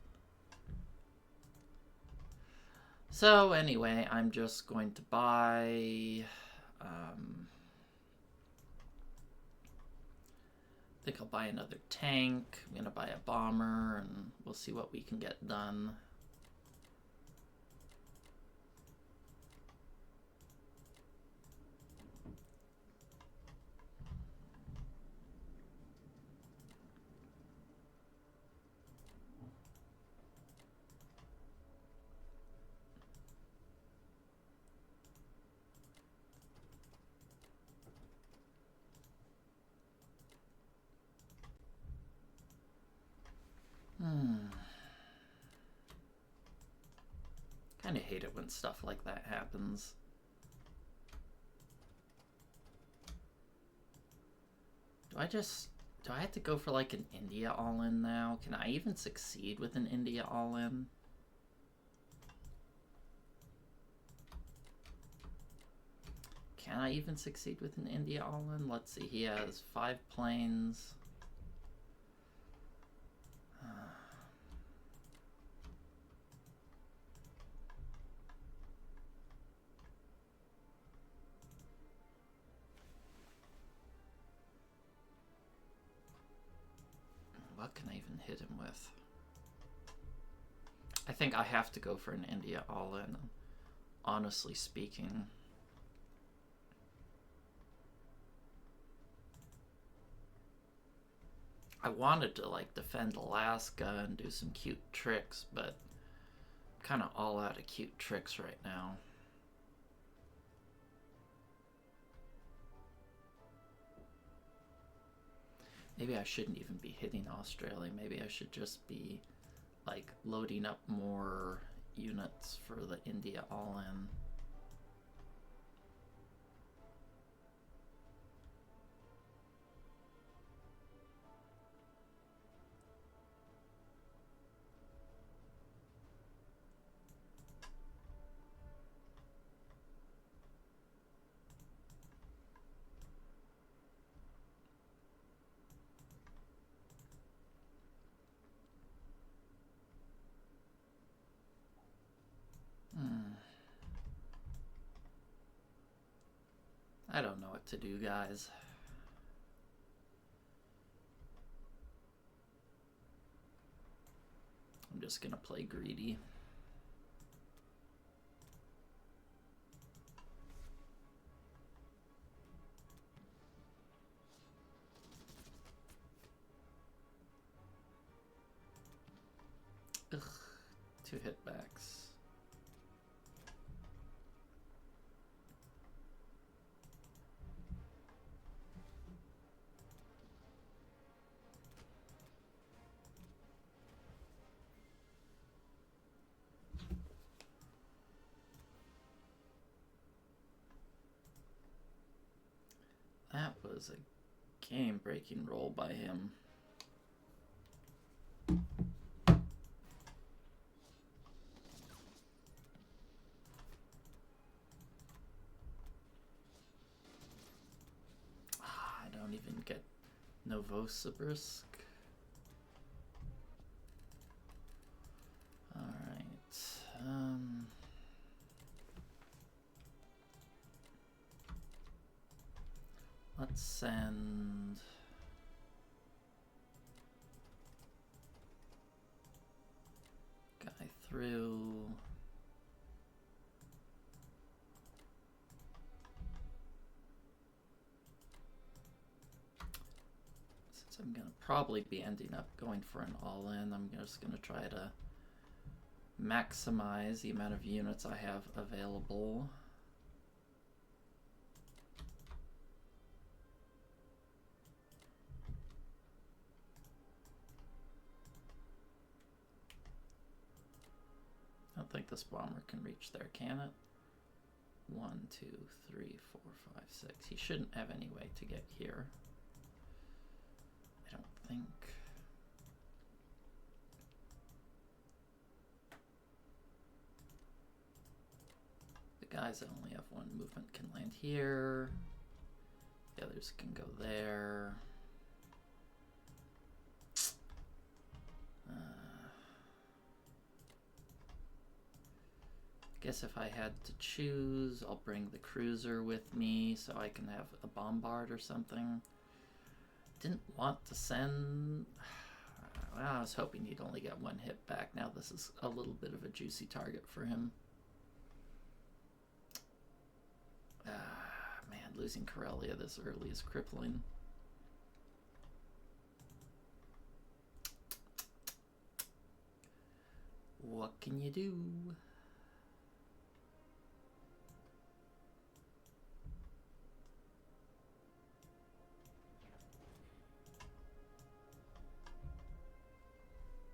A: So anyway, I'm just going to buy... I think I'll buy another tank. I'm going to buy a bomber, and we'll see what we can get done. Kind of hate it when stuff like that happens. Do I have to go for like an India all-in now? Can I even succeed with an India all-in? Can I even succeed with an India all-in? Let's see, he has 5 planes. What can I even hit him with? I think I have to go for an India all-in, honestly speaking. I wanted to like defend Alaska and do some cute tricks, but I'm kind of all out of cute tricks right now. Maybe I shouldn't even be hitting Australia. Maybe I should just be like loading up more units for the India all-in. I don't know what to do, guys. I'm just gonna play greedy. Ugh, 2 hitbacks. That was a game-breaking roll by him. I don't even get Novosibirsk. Alright. Let's send guy through. Since I'm gonna probably be ending up going for an all-in, I'm just gonna try to maximize the amount of units I have available. I don't think this bomber can reach there, can it? 1, 2, 3, 4, 5, 6. He shouldn't have any way to get here. I don't think. The guys that only have 1 movement can land here. The others can go there. Guess if I had to choose, I'll bring the cruiser with me so I can have a bombard or something. Didn't want to send. Well, I was hoping he'd only get 1 hit back. Now this is a little bit of a juicy target for him. Man, losing Karelia this early is crippling. What can you do?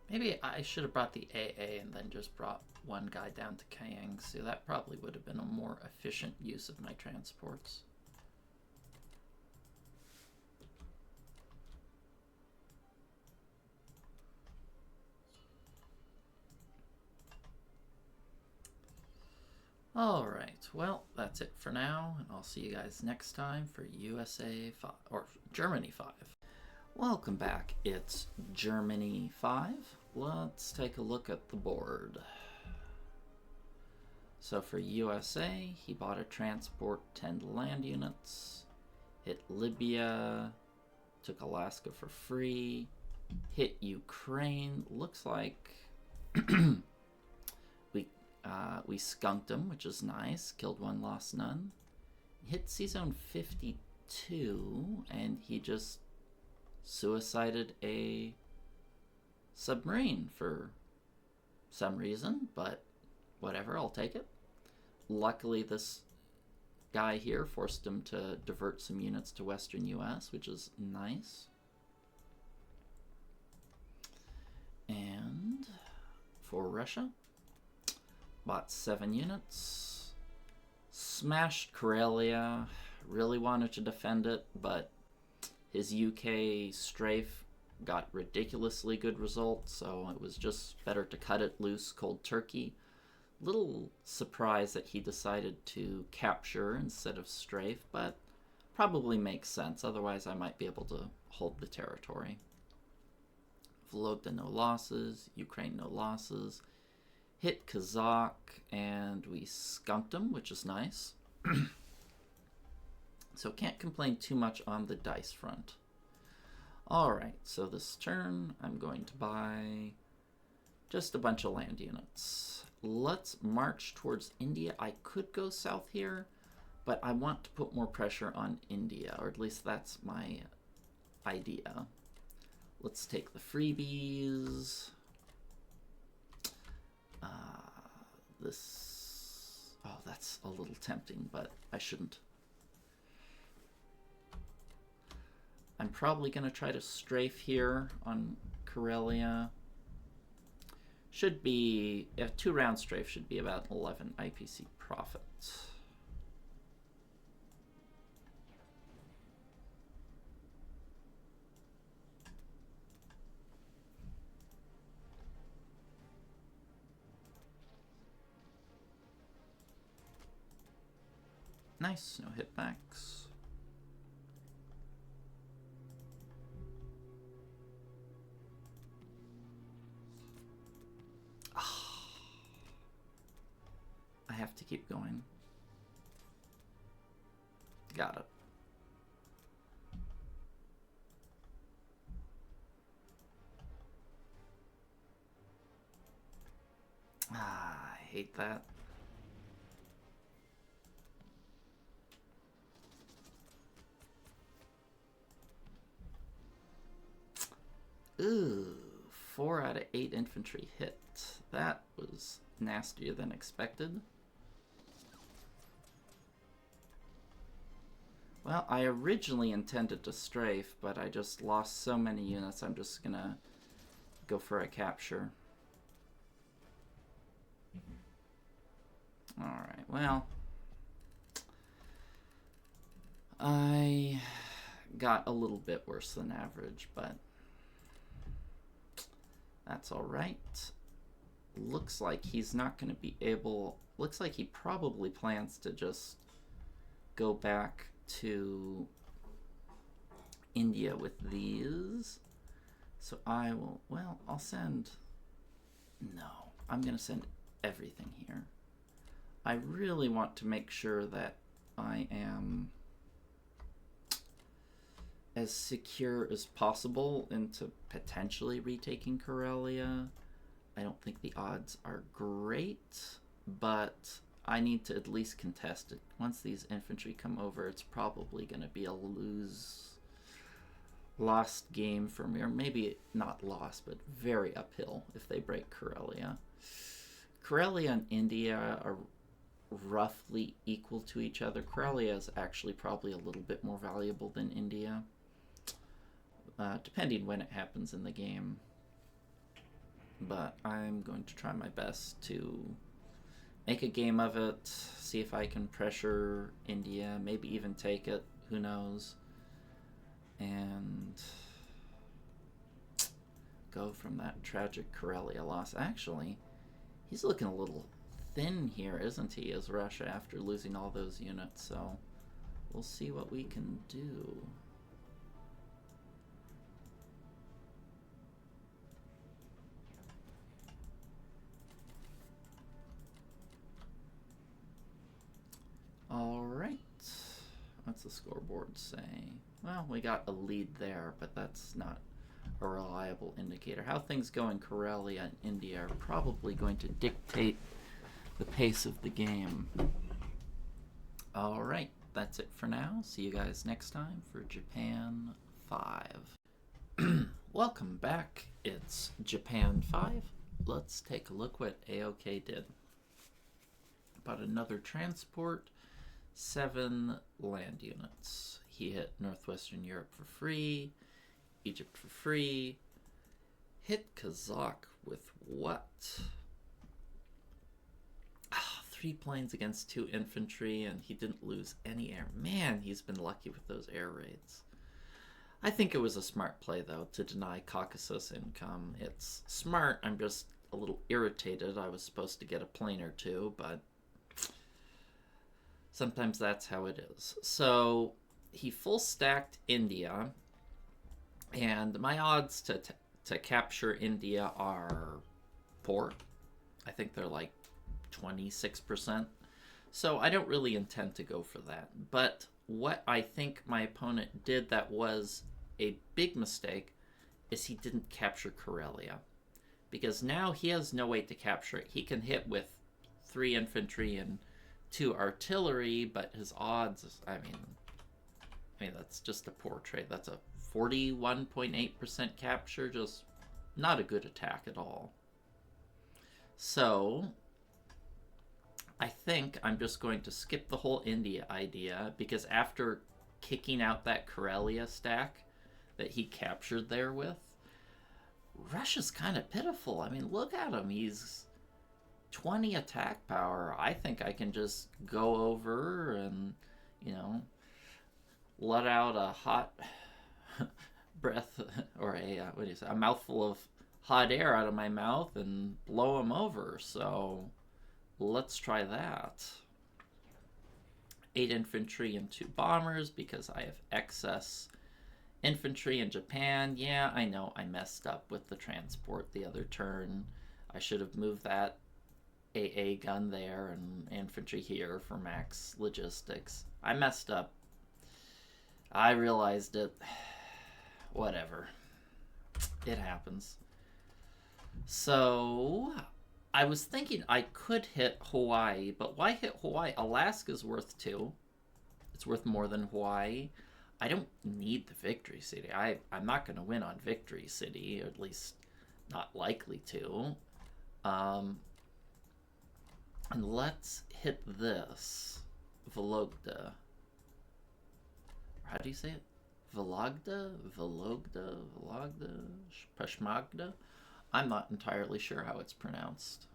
A: Maybe I should have brought the AA and then just brought one guy down to Kayangsu. That probably would have been a more efficient use of my transports. Alright, well, that's it for now, and I'll see you guys next time for USA 5, or Germany 5. Welcome back, it's Germany 5. Let's take a look at the board. So for USA, he bought a transport, 10 land units, hit Libya, took Alaska for free, hit Ukraine. Looks like we skunked him, which is nice. Killed one, lost none. Hit C-Zone 52, and he just suicided a submarine for some reason, but whatever, I'll take it. Luckily, this guy here forced him to divert some units to western US, which is nice. And for Russia, bought 7 units, smashed Karelia, really wanted to defend it, but his UK strafe got ridiculously good results, so it was just better to cut it loose cold turkey. Little surprised that he decided to capture instead of strafe, but probably makes sense, otherwise I might be able to hold the territory. Vologda no losses, Ukraine no losses, hit Kazakh, and we skunked him, which is nice. So can't complain too much on the dice front. Alright, so this turn I'm going to buy just a bunch of land units. Let's march towards India. I could go south here, but I want to put more pressure on India, or at least that's my idea. Let's take the freebies. Oh, that's a little tempting, but I shouldn't. I'm probably going to try to strafe here on Karelia. Should be, a 2-round strafe should be about 11 IPC profit. Nice, no hitbacks. I have to keep going. Got it. I hate that. Ooh, 4 out of 8 infantry hit. That was nastier than expected. Well, I originally intended to strafe, but I just lost so many units, I'm just gonna go for a capture. Alright, well, I got a little bit worse than average, but that's alright. Looks like he's not going to be able... Looks like he probably plans to just go back to India with these. So I will... Well, I'll send... No, I'm going to send everything here. I really want to make sure that I am as secure as possible into potentially retaking Karelia. I don't think the odds are great, but I need to at least contest it. Once these infantry come over, it's probably going to be a lost game for me, or maybe not lost, but very uphill if they break Karelia. Karelia and India are roughly equal to each other. Karelia is actually probably a little bit more valuable than India, depending when it happens in the game. but I'm going to try my best to make a game of it, see if I can pressure India, maybe even take it, who knows, and go from that tragic Karelia loss. Actually, he's looking a little thin here, isn't he, as Russia, after losing all those units, so we'll see what we can do. Alright, what's the scoreboard say? Well, we got a lead there, but that's not a reliable indicator. How things go in Karelia and India are probably going to dictate the pace of the game. Alright, that's it for now. See you guys next time for Japan 5. Welcome back. It's Japan 5. Let's take a look what AOK did. About another transport, 7 land units. He hit Northwestern Europe for free, Egypt for free, hit Kazakh with what? 3 planes against 2 infantry, and he didn't lose any air. Man, he's been lucky with those air raids. I think it was a smart play, though, to deny Caucasus income. It's smart. I'm just a little irritated. I was supposed to get a plane or 2, but sometimes that's how it is. So he full stacked India, and my odds to capture India are poor. I think they're like 26%. So I don't really intend to go for that. But what I think my opponent did that was a big mistake is he didn't capture Karelia. Because now he has no way to capture it. He can hit with 3 infantry and 2 artillery, but his odds, I mean that's just a poor trade. That's a 41.8% capture, just not a good attack at all. So I think I'm just going to skip the whole India idea, because after kicking out that Karelia stack that he captured there with, Russia's kind of pitiful. I mean, look at him. He's 20 attack power. I think I can just go over and, let out a hot breath, or a mouthful of hot air out of my mouth and blow him over. So let's try that. 8 infantry and 2 bombers because I have excess infantry in Japan. Yeah, I know I messed up with the transport the other turn. I should have moved that AA gun there and infantry here for max logistics. I messed up. I realized it. Whatever. It happens. So I was thinking I could hit Hawaii, but why hit Hawaii? Alaska's worth 2. It's worth more than Hawaii. I don't need the Victory City. I'm not going to win on Victory City, or at least not likely to. And let's hit this. Vologda. How do you say it? Vologda? Vologda? Vologda? Peshmerga? I'm not entirely sure how it's pronounced.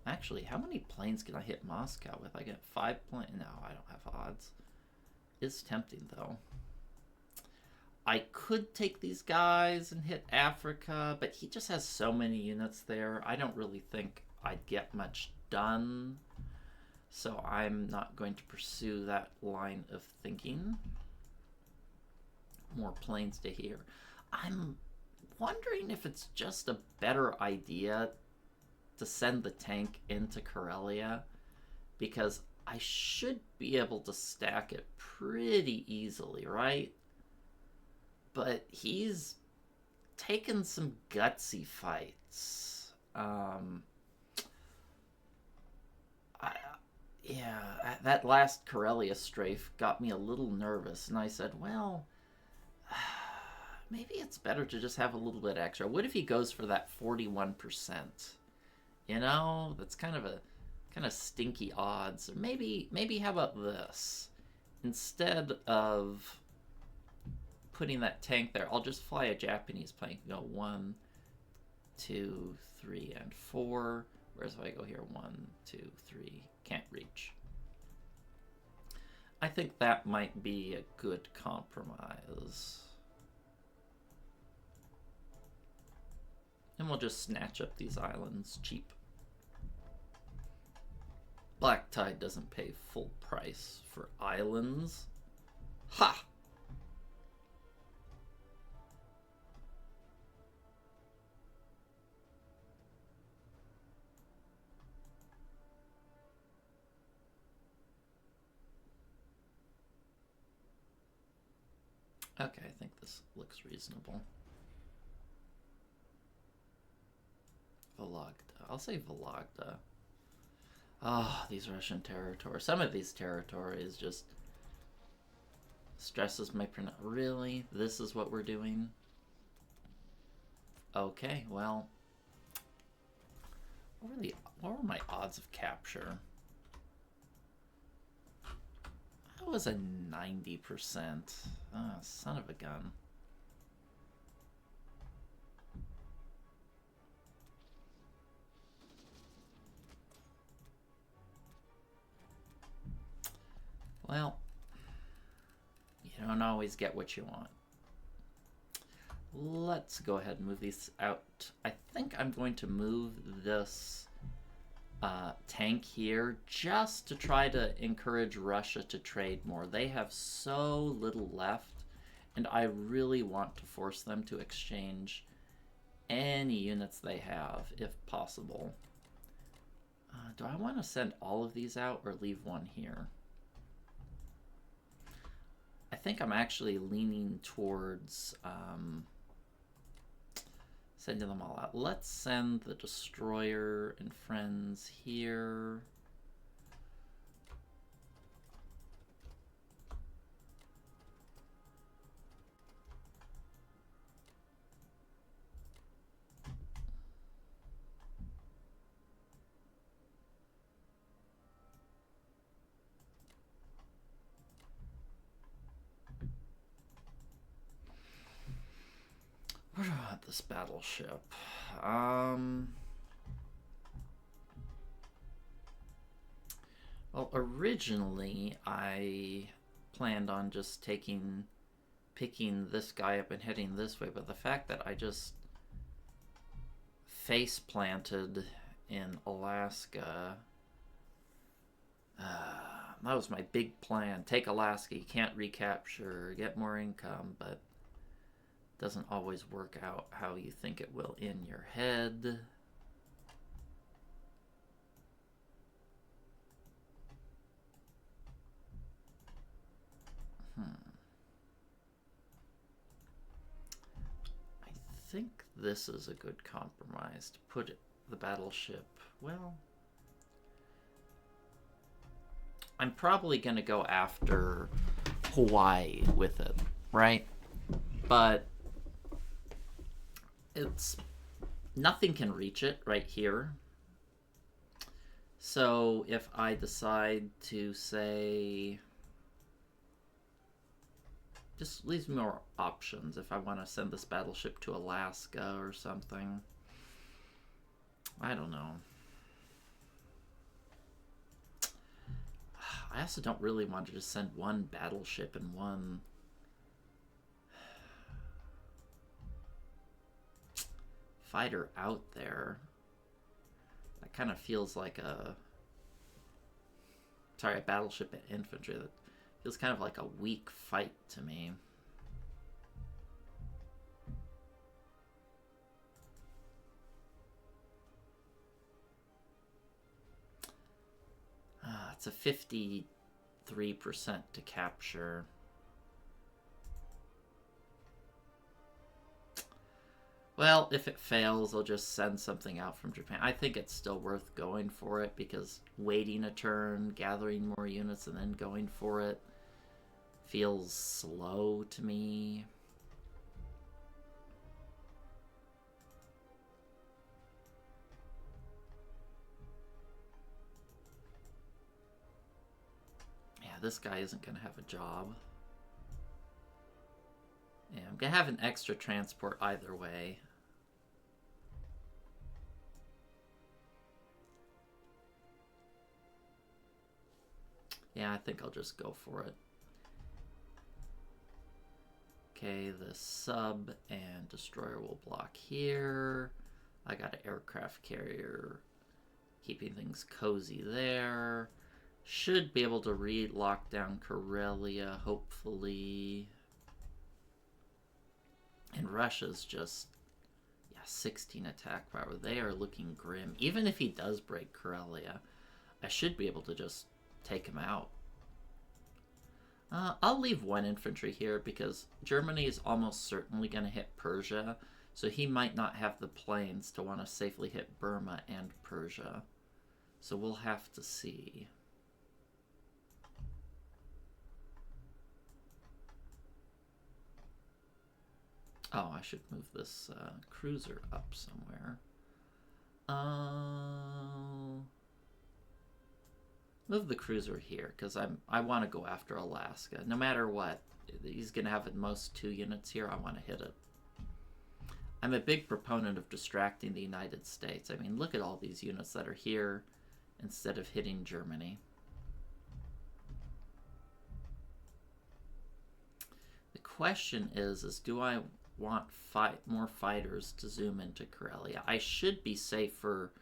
A: Actually, how many planes can I hit Moscow with? I get 5 planes. No, I don't have odds. It's tempting, though. I could take these guys and hit Africa, but he just has so many units there. I don't really think I'd get much done. So I'm not going to pursue that line of thinking. More planes to here. I'm wondering if it's just a better idea to send the tank into Karelia, because I should be able to stack it pretty easily, right? But he's taken some gutsy fights. That last Karelia strafe got me a little nervous, and I said, well, maybe it's better to just have a little bit extra. What if he goes for that 41%? That's kind of stinky odds. Or maybe how about this? Instead of putting that tank there, I'll just fly a Japanese plane and go 1, 2, 3, and 4. Whereas if I go here, 1, 2, 3, can't reach. I think that might be a good compromise. And we'll just snatch up these islands cheap. Blacktide doesn't pay full price for islands. Ha! Okay, I think this looks reasonable. Vologda. I'll say Vologda. Ah, these Russian territories. Some of these territories just stresses my pronoun. Really? This is what we're doing? Okay, well. What were my odds of capture? That was a 90%. Ah, son of a gun. Well, you don't always get what you want. Let's go ahead and move these out. I think I'm going to move this tank here just to try to encourage Russia to trade more. They have so little left, and I really want to force them to exchange any units they have, if possible. Do I want to send all of these out or leave one here? I think I'm actually leaning towards sending them all out. Let's send the destroyer and friends here. Where do I want this battleship? Well, originally I planned on just picking this guy up and heading this way, but the fact that I just face planted in Alaska, that was my big plan. Take Alaska, you can't recapture, get more income, but doesn't always work out how you think it will in your head. I think this is a good compromise to put the battleship, well, I'm probably going to go after Hawaii with it, right? But it's nothing can reach it right here. So if I decide to say, just leaves me more options if I want to send this battleship to Alaska or something. I don't know. I also don't really want to just send one battleship and one fighter out there. That kind of feels like a battleship and infantry. That feels kind of like a weak fight to me. It's a 53% to capture. Well, if it fails, I'll just send something out from Japan. I think it's still worth going for it because waiting a turn, gathering more units, and then going for it feels slow to me. Yeah, this guy isn't going to have a job. Yeah, I'm going to have an extra transport either way. Yeah, I think I'll just go for it. Okay, the sub and destroyer will block here. I got an aircraft carrier keeping things cozy there. Should be able to lock down Karelia, hopefully. And Russia's just, yeah, 16 attack power. They are looking grim. Even if he does break Karelia, I should be able to just take him out. I'll leave one infantry here because Germany is almost certainly going to hit Persia, so he might not have the planes to want to safely hit Burma and Persia. So we'll have to see. Oh, I should move this cruiser up somewhere. Move the cruiser here because I want to go after Alaska. No matter what, he's going to have at most 2 units here. I want to hit it. I'm a big proponent of distracting the United States. I mean, look at all these units that are here instead of hitting Germany. The question is do I want more fighters to zoom into Karelia? I should be safe for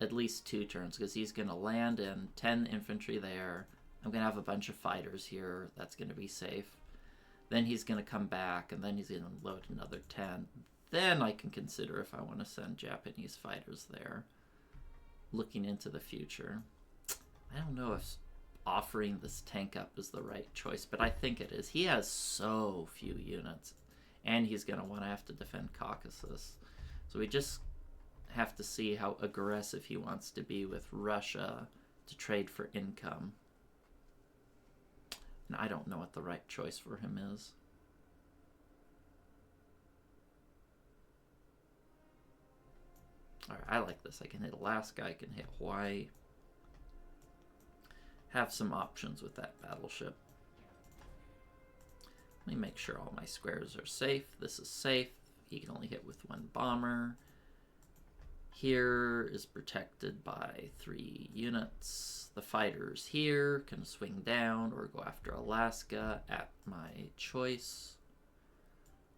A: at least 2 turns because he's going to land in 10 infantry there. I'm going to have a bunch of fighters here. That's going to be safe. Then he's going to come back, and then he's going to load another 10. Then I can consider if I want to send Japanese fighters there. Looking into the future. I don't know if offering this tank up is the right choice, but I think it is. He has so few units, and he's going to want to have to defend Caucasus. So we just have to see how aggressive he wants to be with Russia to trade for income. And I don't know what the right choice for him is. Alright, I like this. I can hit Alaska, I can hit Hawaii. Have some options with that battleship. Let me make sure all my squares are safe. This is safe. He can only hit with 1 bomber. Here is protected by 3 units. The fighters here can swing down or go after Alaska at my choice.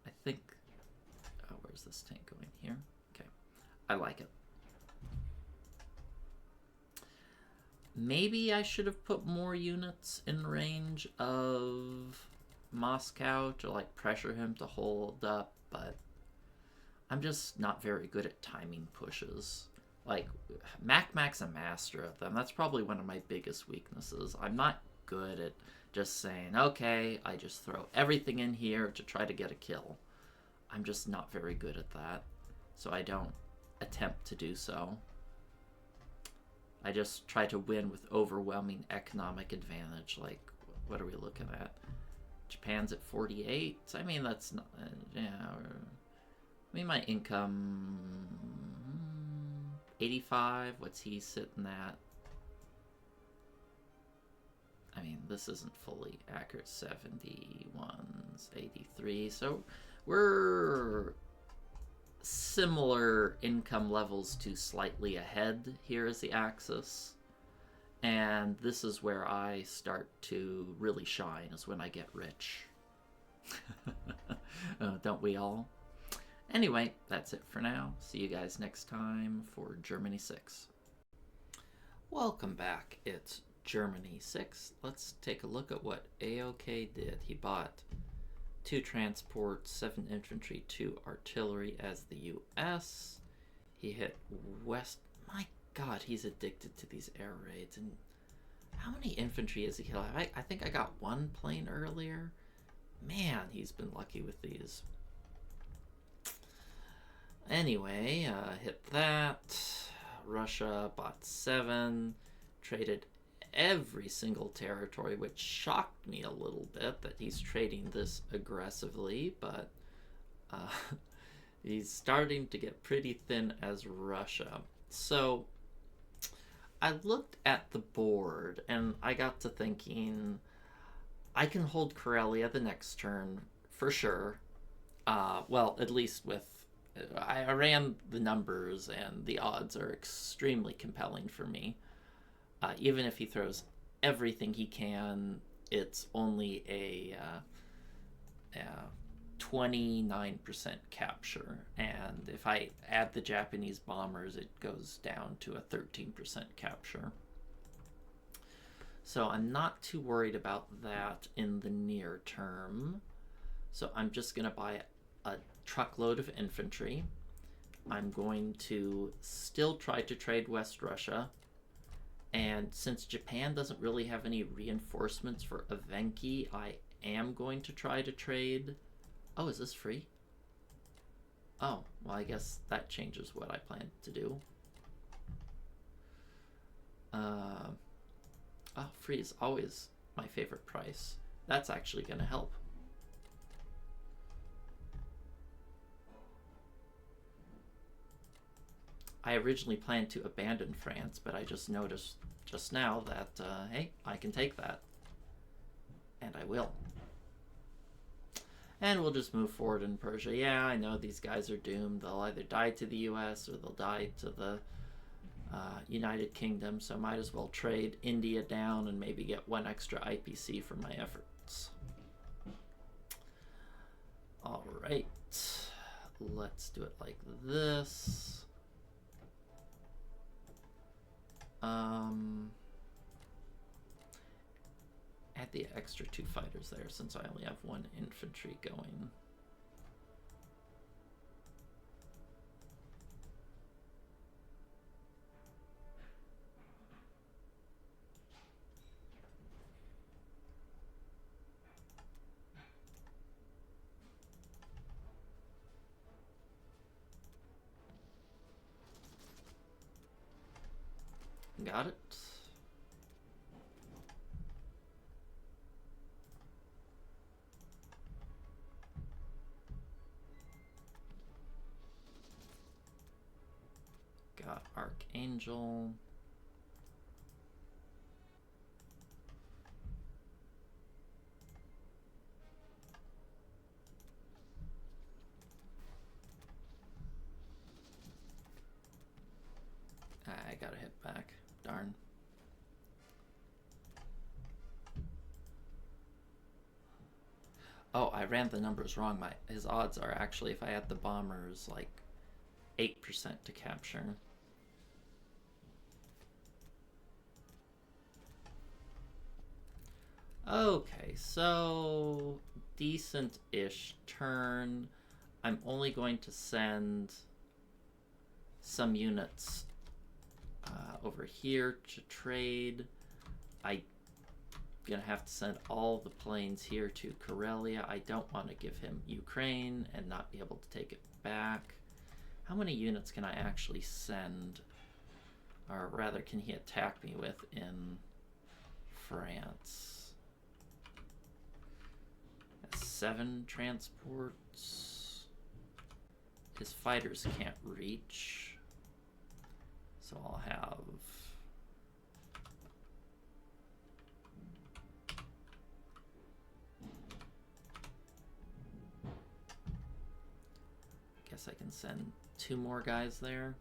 A: I think... Oh, where's this tank going? Here? Okay. I like it. Maybe I should have put more units in range of Moscow to like pressure him to hold up, but I'm just not very good at timing pushes. Like, Mac's a master of them. That's probably one of my biggest weaknesses. I'm not good at just saying, okay, I just throw everything in here to try to get a kill. I'm just not very good at that. So I don't attempt to do so. I just try to win with overwhelming economic advantage. Like, what are we looking at? Japan's at 48. I mean, that's not... yeah... I mean, my income, 85, what's he sitting at? I mean, this isn't fully accurate, 71's 83, so we're similar income levels to slightly ahead here as the axis. And this is where I start to really shine, is when I get rich. Don't we all? Anyway, that's it for now. See you guys next time for Germany 6. Welcome back. It's Germany 6. Let's take a look at what AOK did. He bought 2 transports, 7 infantry, 2 artillery as the US. He hit west. My god, he's addicted to these air raids. And how many infantry has he killed? I think I got 1 plane earlier. Man, he's been lucky with these. Anyway, hit that. Russia bought 7, traded every single territory, which shocked me a little bit that he's trading this aggressively, but he's starting to get pretty thin as Russia. So I looked at the board and I got to thinking, I can hold Karelia the next turn for sure. Well, at least with I ran the numbers and the odds are extremely compelling for me. Even if he throws everything he can. It's only a 29% capture, and if I add the Japanese bombers, it goes down to a 13% capture. So I'm not too worried about that in the near term. So I'm just going to buy a truckload of infantry. I'm going to still try to trade West Russia. And since Japan doesn't really have any reinforcements for Evenki, I am going to try to trade. Oh, is this free? Oh, well, I guess that changes what I plan to do. Oh, free is always my favorite price. That's actually going to help. I originally planned to abandon France, but I just noticed just now that, hey, I can take that. And I will. And we'll just move forward in Persia. Yeah, I know these guys are doomed. They'll either die to the US or they'll die to the United Kingdom, so might as well trade India down and maybe get one extra IPC for my efforts. Alright, let's do it like this. Add the extra 2 fighters there since I only have 1 infantry going. Got it. Got Archangel. I gotta hit back. Darn. Oh, I ran the numbers wrong. His odds are actually, if I add the bombers, like 8% to capture. Okay, so decent-ish turn. I'm only going to send some units over here to trade. I'm gonna have to send all the planes here to Karelia. I don't want to give him Ukraine and not be able to take it back. How many units can I actually send? Or rather, can he attack me with in France? 7 transports. His fighters can't reach. So I'll have... guess I can send 2 more guys there.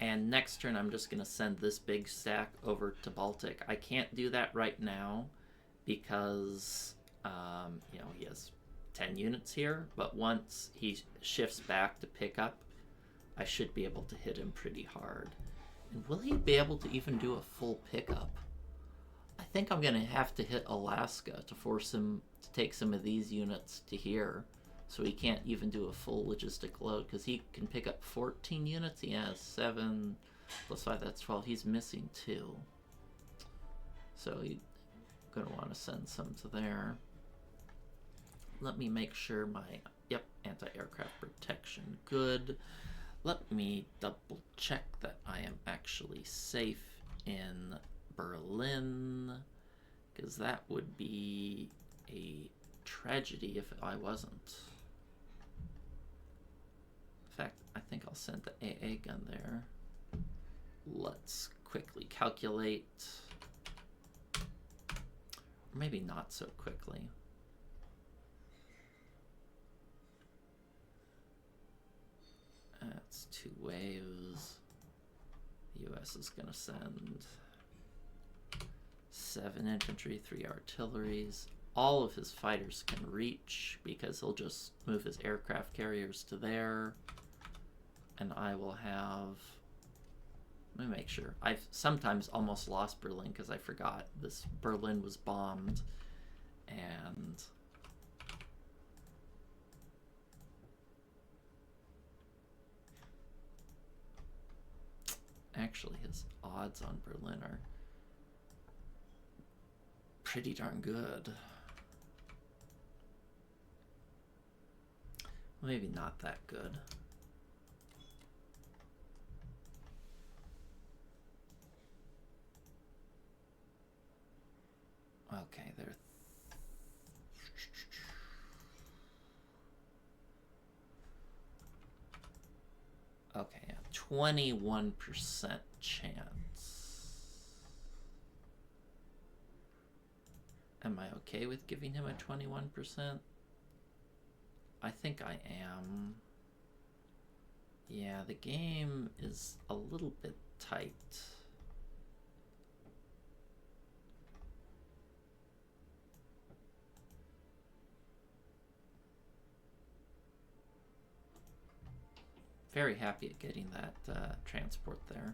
A: And next turn, I'm just going to send this big stack over to Baltic. I can't do that right now because, you know, he has 10 units here. But once he shifts back to pick up, I should be able to hit him pretty hard. And will he be able to even do a full pickup? I think I'm going to have to hit Alaska to force him to take some of these units to here. So he can't even do a full logistic load because he can pick up 14 units. He has 7 plus 5, that's 12. He's missing 2. So you're going to want to send some to there. Let me make sure my, yep, anti-aircraft protection, good. Let me double check that I am actually safe in Berlin, because that would be a tragedy if I wasn't. In fact, I think I'll send the AA gun there. Let's quickly calculate. Or maybe not so quickly. Let's That's 2 waves. The US is going to send 7 infantry, 3 artilleries. All of his fighters can reach because he'll just move his aircraft carriers to there. And I will have... Let me make sure. I've sometimes almost lost Berlin because I forgot this Berlin was bombed. And... Actually, his odds on Berlin are pretty darn good. Maybe not that good. Okay, they're... Okay, yeah, 21% chance. Am I okay with giving him a 21%? I think I am. Yeah, the game is a little bit tight. Very happy at getting that transport there.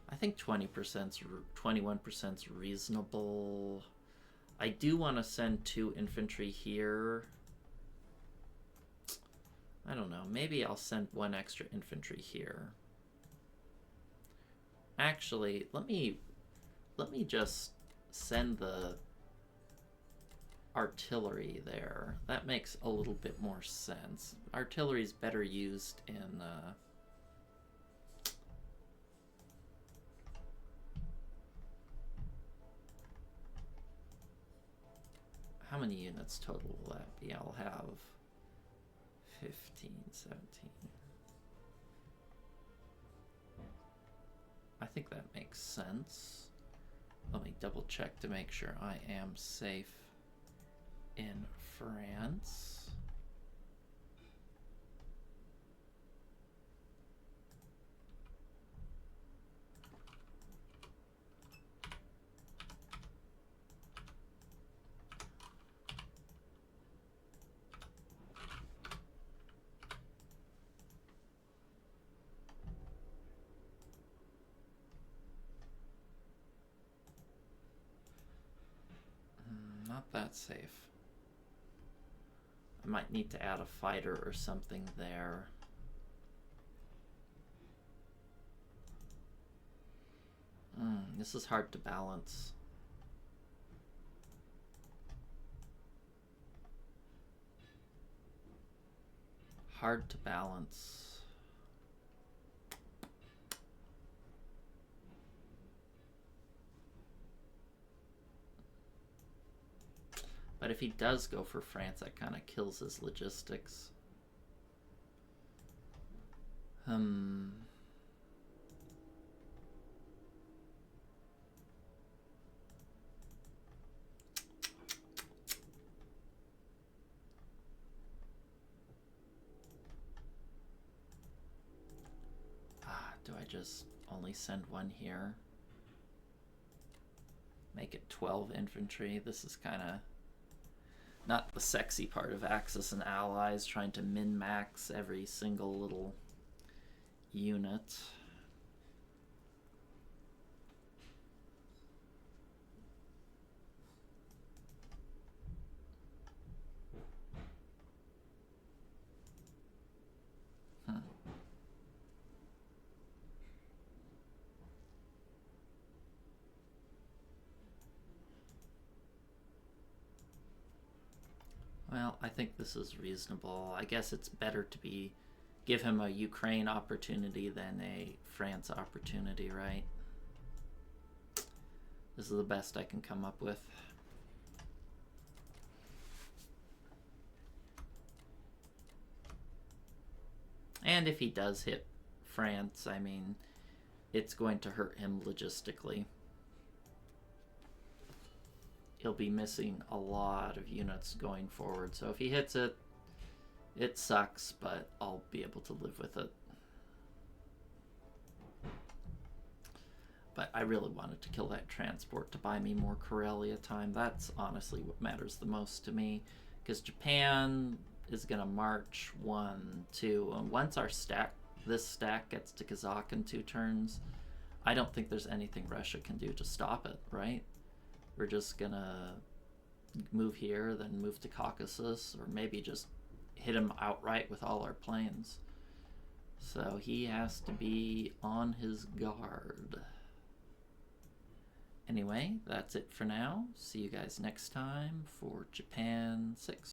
A: I think 20%, 21% is reasonable. I do want to send 2 infantry here. I don't know. Maybe I'll send 1 extra infantry here. Actually, let me just send the artillery there. That makes a little bit more sense. Artillery is better used in how many units total will that be? I'll have 15, 17. I think that makes sense. Let me double check to make sure I am safe in France. Not that safe. I might need to add a fighter or something there. This is hard to balance. Hard to balance. But if he does go for France, that kind of kills his logistics. Do I just only send 1 here? Make it 12 infantry. This is kind of not the sexy part of Axis and Allies, trying to min-max every single little unit. Well, I think this is reasonable. I guess it's better to give him a Ukraine opportunity than a France opportunity, right? This is the best I can come up with. And if he does hit France, I mean, it's going to hurt him logistically. He'll be missing a lot of units going forward. So if he hits it, It sucks, but I'll be able to live with it. But I really wanted to kill that transport to buy me more Karelia time. That's honestly what matters the most to me. Because Japan is going to march 1, 2, and once this stack gets to Kazakh in 2 turns, I don't think there's anything Russia can do to stop it, right? We're just going to move here, then move to Caucasus, or maybe just hit him outright with all our planes. So he has to be on his guard. Anyway, that's it for now. See you guys next time for Japan 6.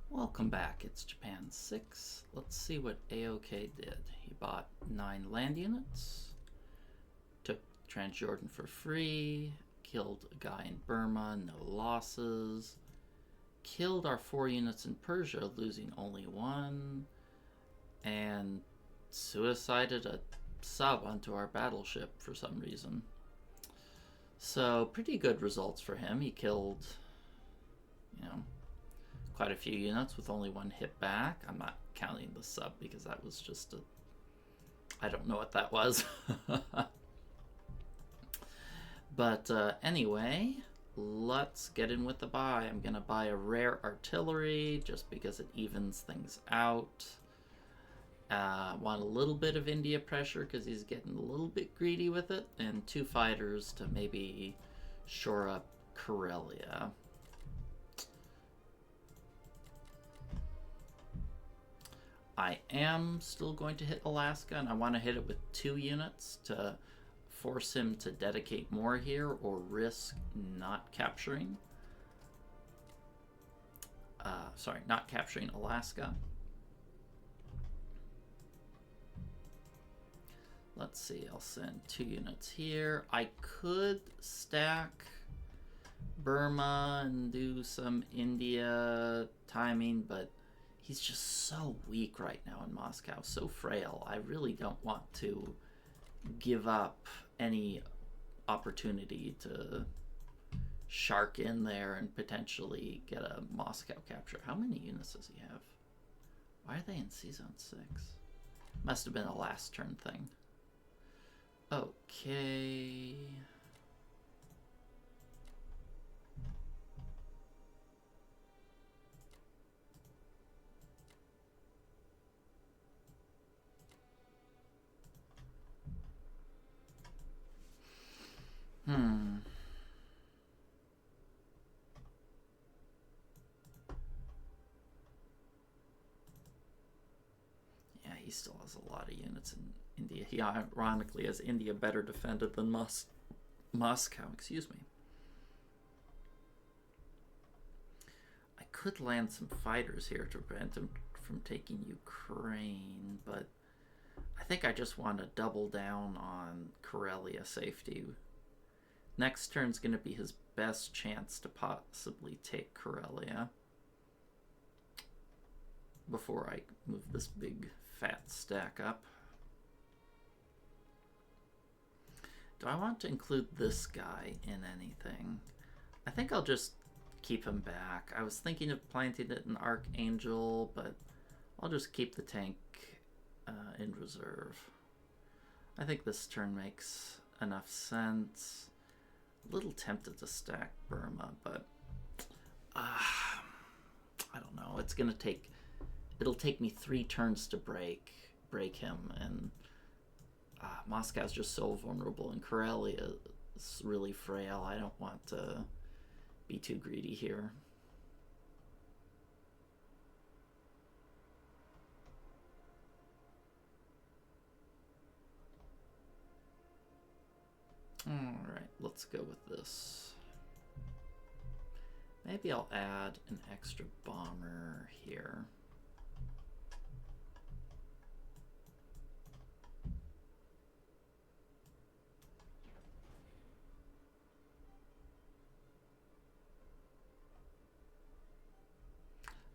A: Welcome back, it's Japan 6. Let's see what AOK did. He bought 9 land units, took Transjordan for free, killed a guy in Burma, no losses, killed our 4 units in Persia, losing only 1, and suicided a sub onto our battleship for some reason. So pretty good results for him. He killed, quite a few units with only 1 hit back. I'm not counting the sub because that was just I don't know what that was. But anyway, let's get in with the buy. I'm going to buy a rare artillery just because it evens things out. Want a little bit of India pressure because he's getting a little bit greedy with it, and 2 fighters to maybe shore up Karelia. I am still going to hit Alaska, and I want to hit it with 2 units to force him to dedicate more here or risk not capturing. Not capturing Alaska. Let's see, I'll send 2 units here. I could stack Burma and do some India timing, but he's just so weak right now in Moscow, so frail. I really don't want to give up any opportunity to shark in there and potentially get a Moscow capture. How many units does he have? Why are they in C-Zone 6? Must have been a last turn thing. Okay. Yeah, he still has a lot of units in India. He ironically has India better defended than Moscow, excuse me. I could land some fighters here to prevent him from taking Ukraine, but I think I just want to double down on Karelia safety. Next turn's going to be his best chance to possibly take Karelia before I move this big fat stack up. Do I want to include this guy in anything? I think I'll just keep him back. I was thinking of planting it in Archangel, but I'll just keep the tank in reserve. I think this turn makes enough sense. A little tempted to stack Burma, but I don't know. It'll take me 3 turns to break him, and Moscow's just so vulnerable, and Karelia is really frail. I don't want to be too greedy here. Alright, let's go with this. Maybe I'll add an extra bomber here.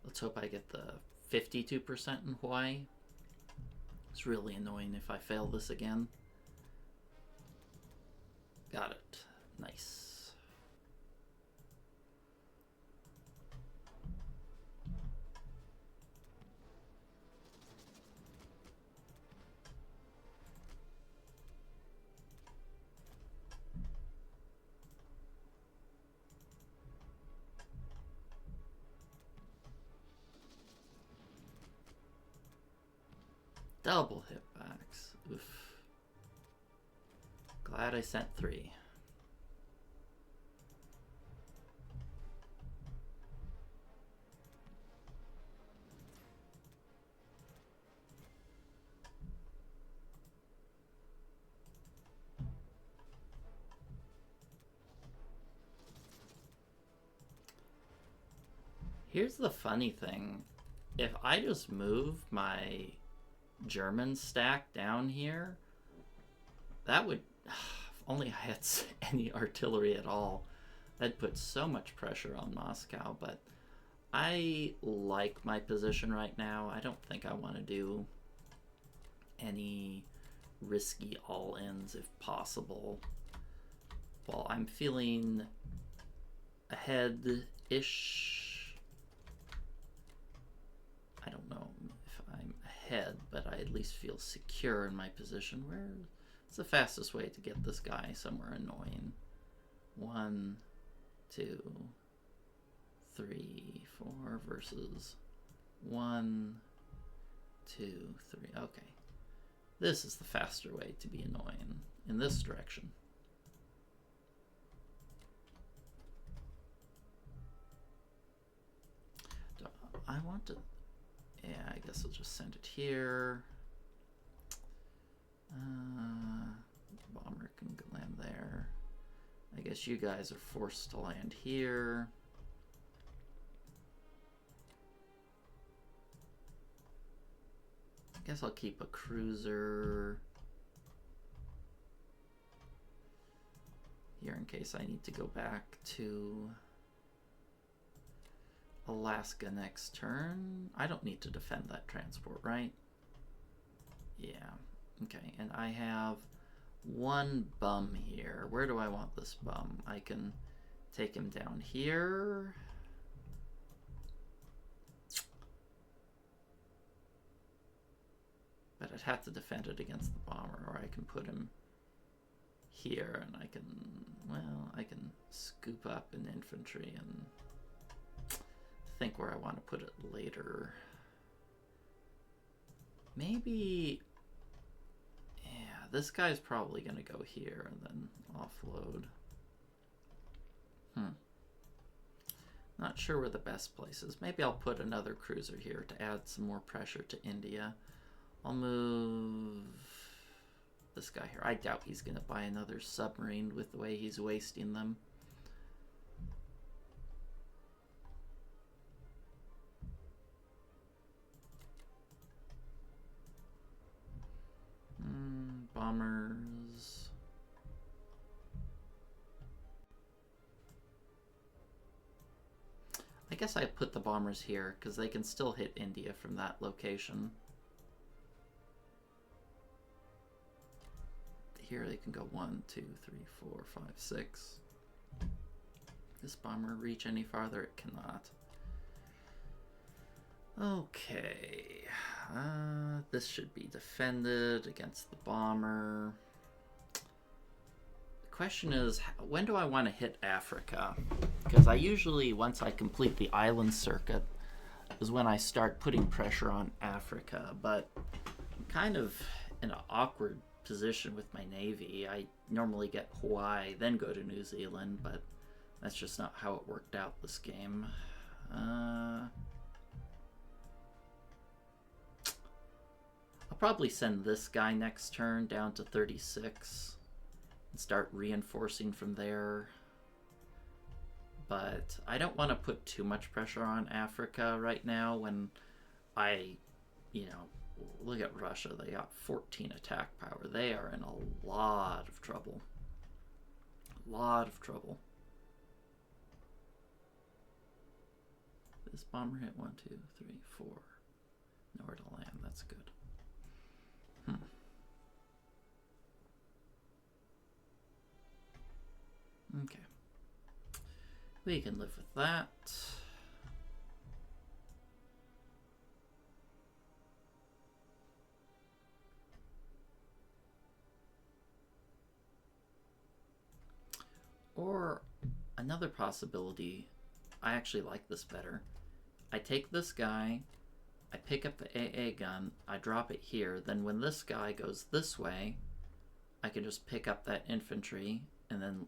A: Let's hope I get the 52% in Hawaii. It's really annoying if I fail this again. Got it. Nice. Double hitbacks. Oof. Glad I sent 3. Here's the funny thing. If I just move my German stack down here, that would, if only I had any artillery at all, that'd put so much pressure on Moscow. But I like my position right now. I don't think I want to do any risky all-ins if possible. Well, I'm feeling ahead-ish. I don't know if I'm ahead, but I at least feel secure in my position. Where's the fastest way to get this guy somewhere annoying? 1, 2, 3, 4 versus 1, 2, 3. Okay. This is the faster way to be annoying in this direction. I want to... Yeah, I guess I'll just send it here. Bomber can land there. I guess you guys are forced to land here. I guess I'll keep a cruiser here in case I need to go back to Alaska next turn. I don't need to defend that transport, right? Yeah. Okay, and I have 1 bum here. Where do I want this bum? I can take him down here. But I'd have to defend it against the bomber, or I can put him here and I can, well, I can scoop up an infantry and think where I want to put it later. Maybe, yeah, this guy's probably going to go here and then offload. Not sure where the best place is. Maybe I'll put another cruiser here to add some more pressure to India. I'll move this guy here. I doubt he's going to buy another submarine with the way he's wasting them. Bombers. I guess I put the bombers here because they can still hit India from that location. Here they can go 1, 2, 3, 4, 5, 6. This bomber reach any farther? It cannot. Okay. This should be defended against the bomber. The question is, when do I want to hit Africa? Because I usually, once I complete the island circuit, is when I start putting pressure on Africa. But I'm kind of in an awkward position with my navy. I normally get Hawaii, then go to New Zealand, but that's just not how it worked out this game. I'll probably send this guy next turn down to 36 and start reinforcing from there. But I don't want to put too much pressure on Africa right now when look at Russia. They got 14 attack power. They are in a lot of trouble. A lot of trouble. This bomber hit 1, 2, 3, 4. Nowhere to land. That's good. Okay. We can live with that. Or another possibility, I actually like this better. I take this guy, I pick up the AA gun, I drop it here, then when this guy goes this way, I can just pick up that infantry and then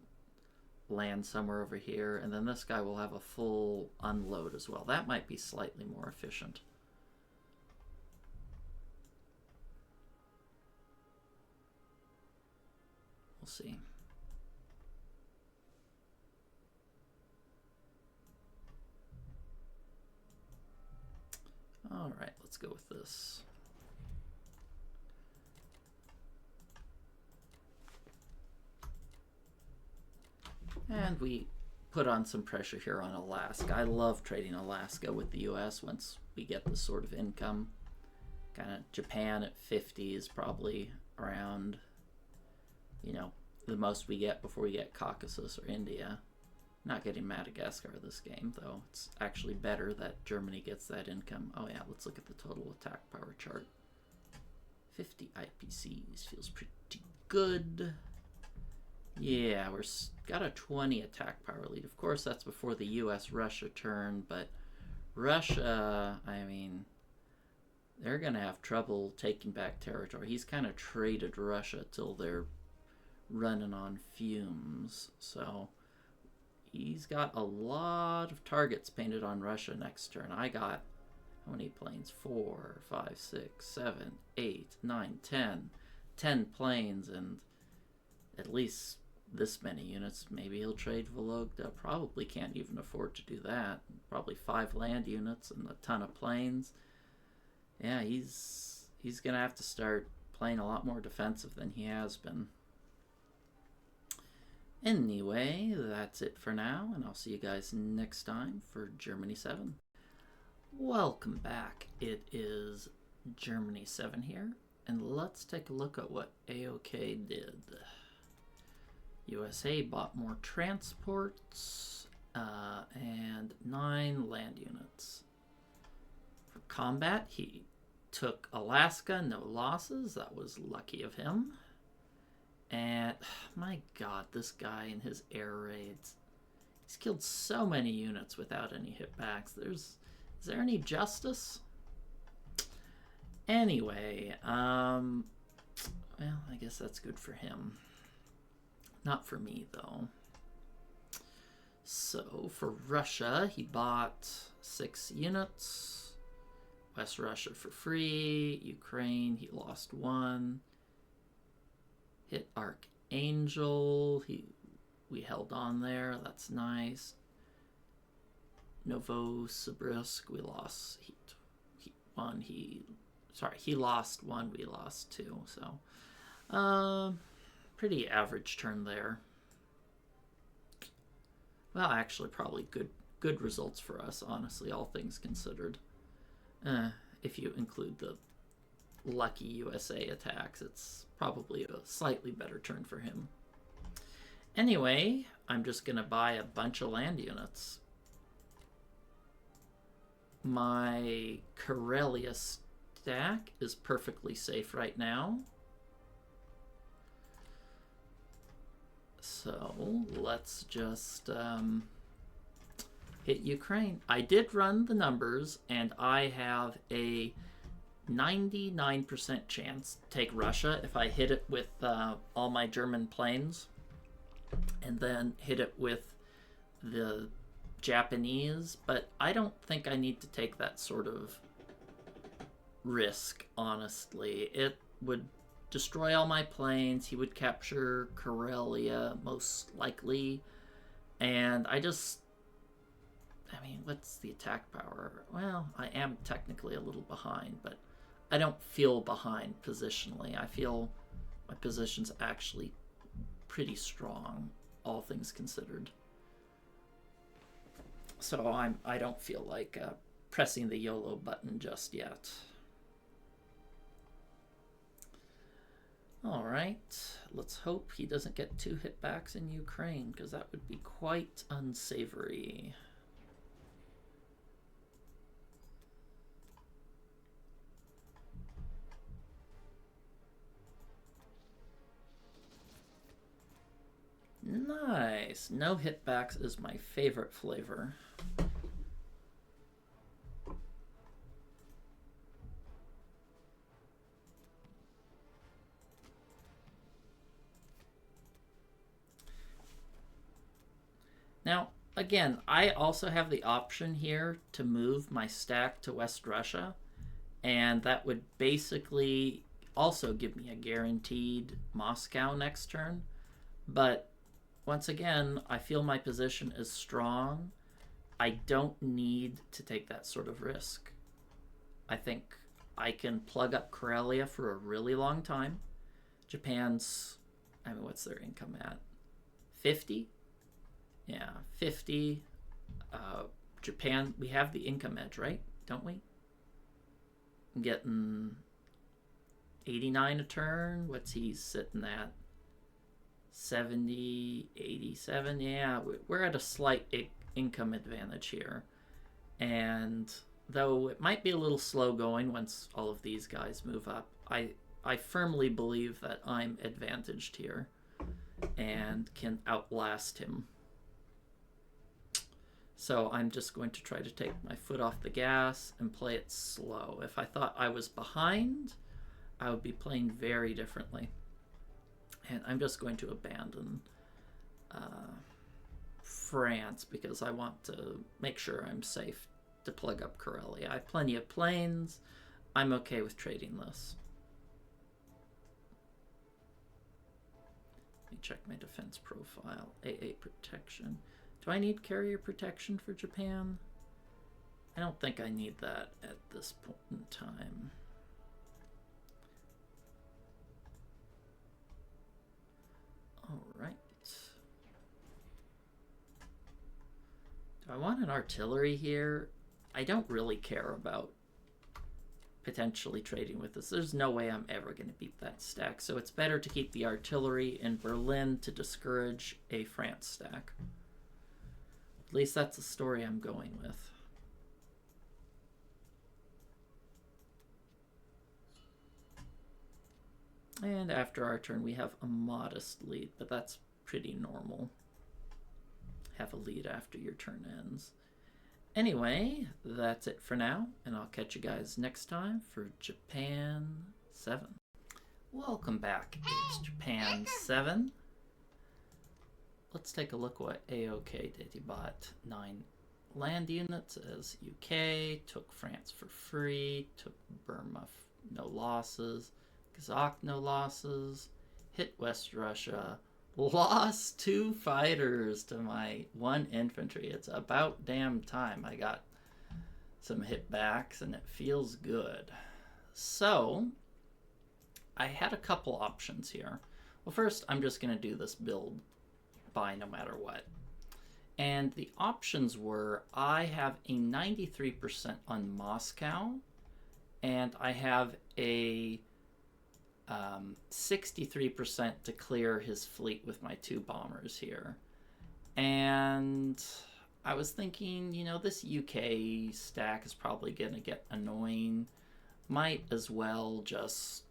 A: land somewhere over here, and then this guy will have a full unload as well. That might be slightly more efficient. We'll see. All right, let's go with this. And we put on some pressure here on Alaska. I love trading Alaska with the US once we get this sort of income. Kind of Japan at 50 is probably around, you know, the most we get before we get Caucasus or India. Not getting Madagascar this game, though. It's actually better that Germany gets that income. Oh yeah, let's look at the total attack power chart. 50 IPCs feels pretty good. Yeah, we're got a 20 attack power lead. Of course, that's before the US-Russia turn, but Russia, I mean, they're going to have trouble taking back territory. He's kind of traded Russia till they're running on fumes, so he's got a lot of targets painted on Russia next turn. I got, how many planes? 4, 5, 6, 7, 8, 9, 10. 10 planes and at least this many units. Maybe he'll trade Vologda. Probably can't even afford to do that. Probably 5 land units and a ton of planes. Yeah, he's going to have to start playing a lot more defensive than he has been. Anyway, that's it for now, and I'll see you guys next time for Germany 7. Welcome back. It is Germany 7 here, and let's take a look at what AOK did. USA bought more transports and 9 land units. For combat, he took Alaska, no losses. That was lucky of him. And my god, this guy and his air raids. He's killed so many units without any hitbacks. Is there any justice? Anyway, well, I guess that's good for him. Not for me, though. So, for Russia, he bought 6 units. West Russia for free. Ukraine, he lost 1. Hit Archangel. We held on there. That's nice. Novosibirsk, we lost. He lost 1. We lost 2. So, pretty average turn there. Well, actually, probably good results for us. Honestly, all things considered. If you include the lucky USA attacks, it's probably a slightly better turn for him. Anyway, I'm just going to buy a bunch of land units. My Karelia stack is perfectly safe right now. So let's just hit Ukraine. I did run the numbers, and I have a 99% chance to take Russia if I hit it with all my German planes, and then hit it with the Japanese, but I don't think I need to take that sort of risk, honestly. It would destroy all my planes. He would capture Karelia, most likely, and I mean, what's the attack power? Well, I am technically a little behind, but I don't feel behind positionally. I feel my position's actually pretty strong, all things considered. So I don't feel like pressing the YOLO button just yet. All right, let's hope he doesn't get 2 hitbacks in Ukraine, because that would be quite unsavory. Nice. No hitbacks is my favorite flavor. Now, again, I also have the option here to move my stack to West Russia, and that would basically also give me a guaranteed Moscow next turn. But once again, I feel my position is strong. I don't need to take that sort of risk. I think I can plug up Karelia for a really long time. Japan's, I mean, what's their income at? 50? Yeah, 50. Japan, we have the income edge, right? Don't we? I'm getting 89 a turn. What's he sitting at? 70, 87. Yeah, we're at a slight income advantage here. And though it might be a little slow going once all of these guys move up, I firmly believe that I'm advantaged here and can outlast him. So I'm just going to try to take my foot off the gas and play it slow. If I thought I was behind, I would be playing very differently. And I'm just going to abandon France because I want to make sure I'm safe to plug up Karelia. I have plenty of planes. I'm okay with trading this. Let me check my defense profile. AA protection. Do I need carrier protection for Japan? I don't think I need that at this point in time. All right. Do I want an artillery here? I don't really care about potentially trading with this. There's no way I'm ever going to beat that stack. So it's better to keep the artillery in Berlin to discourage a France stack. At least that's the story I'm going with. And after our turn, we have a modest lead, but that's pretty normal. Have a lead after your turn ends. Anyway, that's it for now, and I'll catch you guys next time for Japan 7. Welcome back. It's Japan 7. Let's take a look what AOK did. He bought 9 land units as UK, took France for free, took Burma, no losses, Kazakh, no losses, hit West Russia, lost 2 fighters to my 1 infantry. It's about damn time I got some hit backs, and it feels good. So, I had a couple options here. Well, first, I'm just going to do this build by no matter what. And the options were, I have a 93% on Moscow, and I have a 63% to clear his fleet with my 2 bombers here. And I was thinking, you know, this UK stack is probably going to get annoying. Might as well just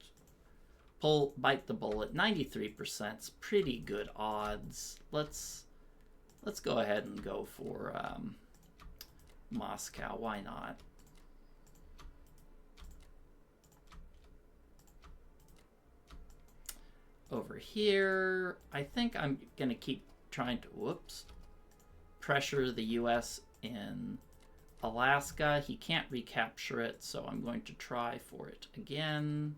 A: bite the bullet. 93% is pretty good odds. Let's go ahead and go for Moscow. Why not? Over here, I think I'm going to keep trying to, pressure the U.S. in Alaska. He can't recapture it, so I'm going to try for it again.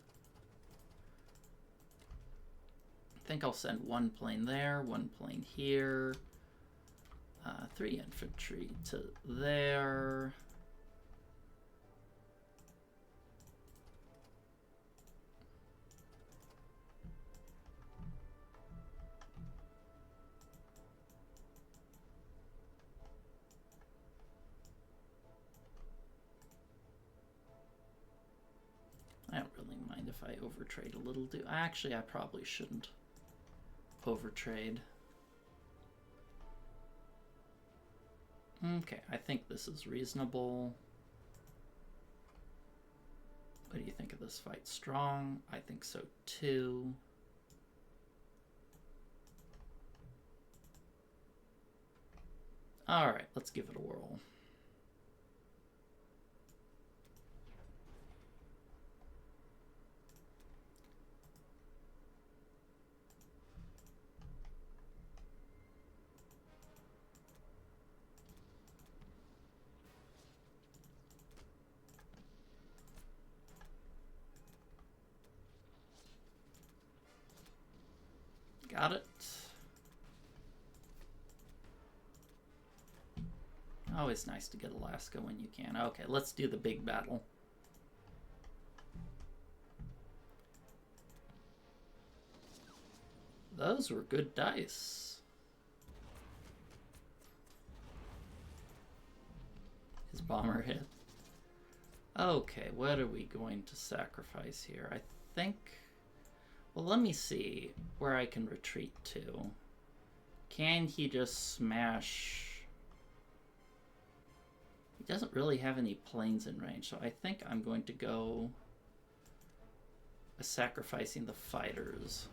A: I think I'll send 1 plane there, 1 plane here, 3 infantry to there. I don't really mind if I overtrade a little. Actually, I probably shouldn't overtrade. Okay, I think this is reasonable. What do you think of this fight? Strong? I think so too. All right, let's give it a whirl. Got it. Always nice to get Alaska when you can. Okay, let's do the big battle. Those were good dice. His bomber hit. Okay, what are we going to sacrifice here? I think... Well, let me see where I can retreat to. Can he just smash... He doesn't really have any planes in range, so I think I'm going to go sacrificing the fighters.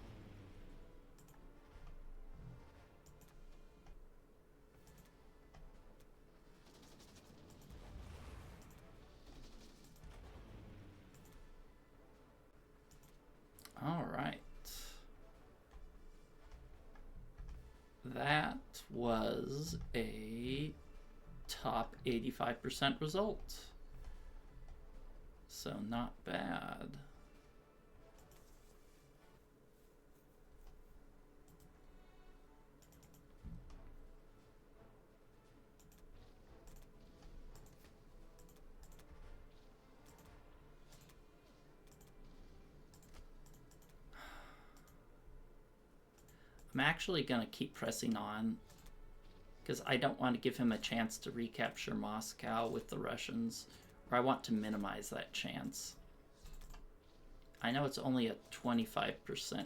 A: All right. That was a top 85% result. So not bad. I'm actually going to keep pressing on because I don't want to give him a chance to recapture Moscow with the Russians, or I want to minimize that chance. I know it's only a 25%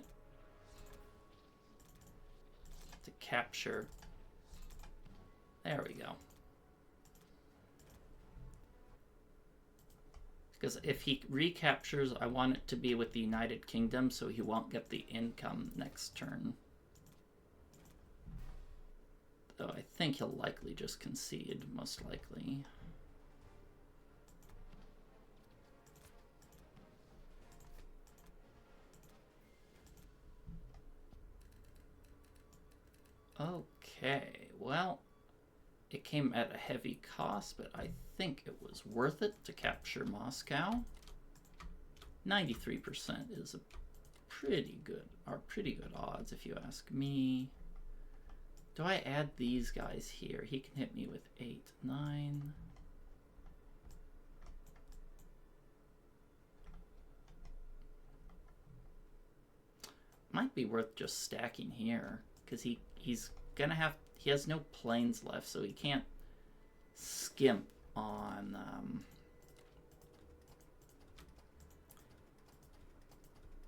A: to capture. There we go. Because if he recaptures, I want it to be with the United Kingdom so he won't get the income next turn. Though I think he'll likely just concede, most likely. Okay, well, it came at a heavy cost, but I think it was worth it to capture Moscow. 93% is a pretty good odds if you ask me. Do I add these guys here? He can hit me with 8, 9. Might be worth just stacking here, because he's gonna have, he has no planes left, so he can't skimp on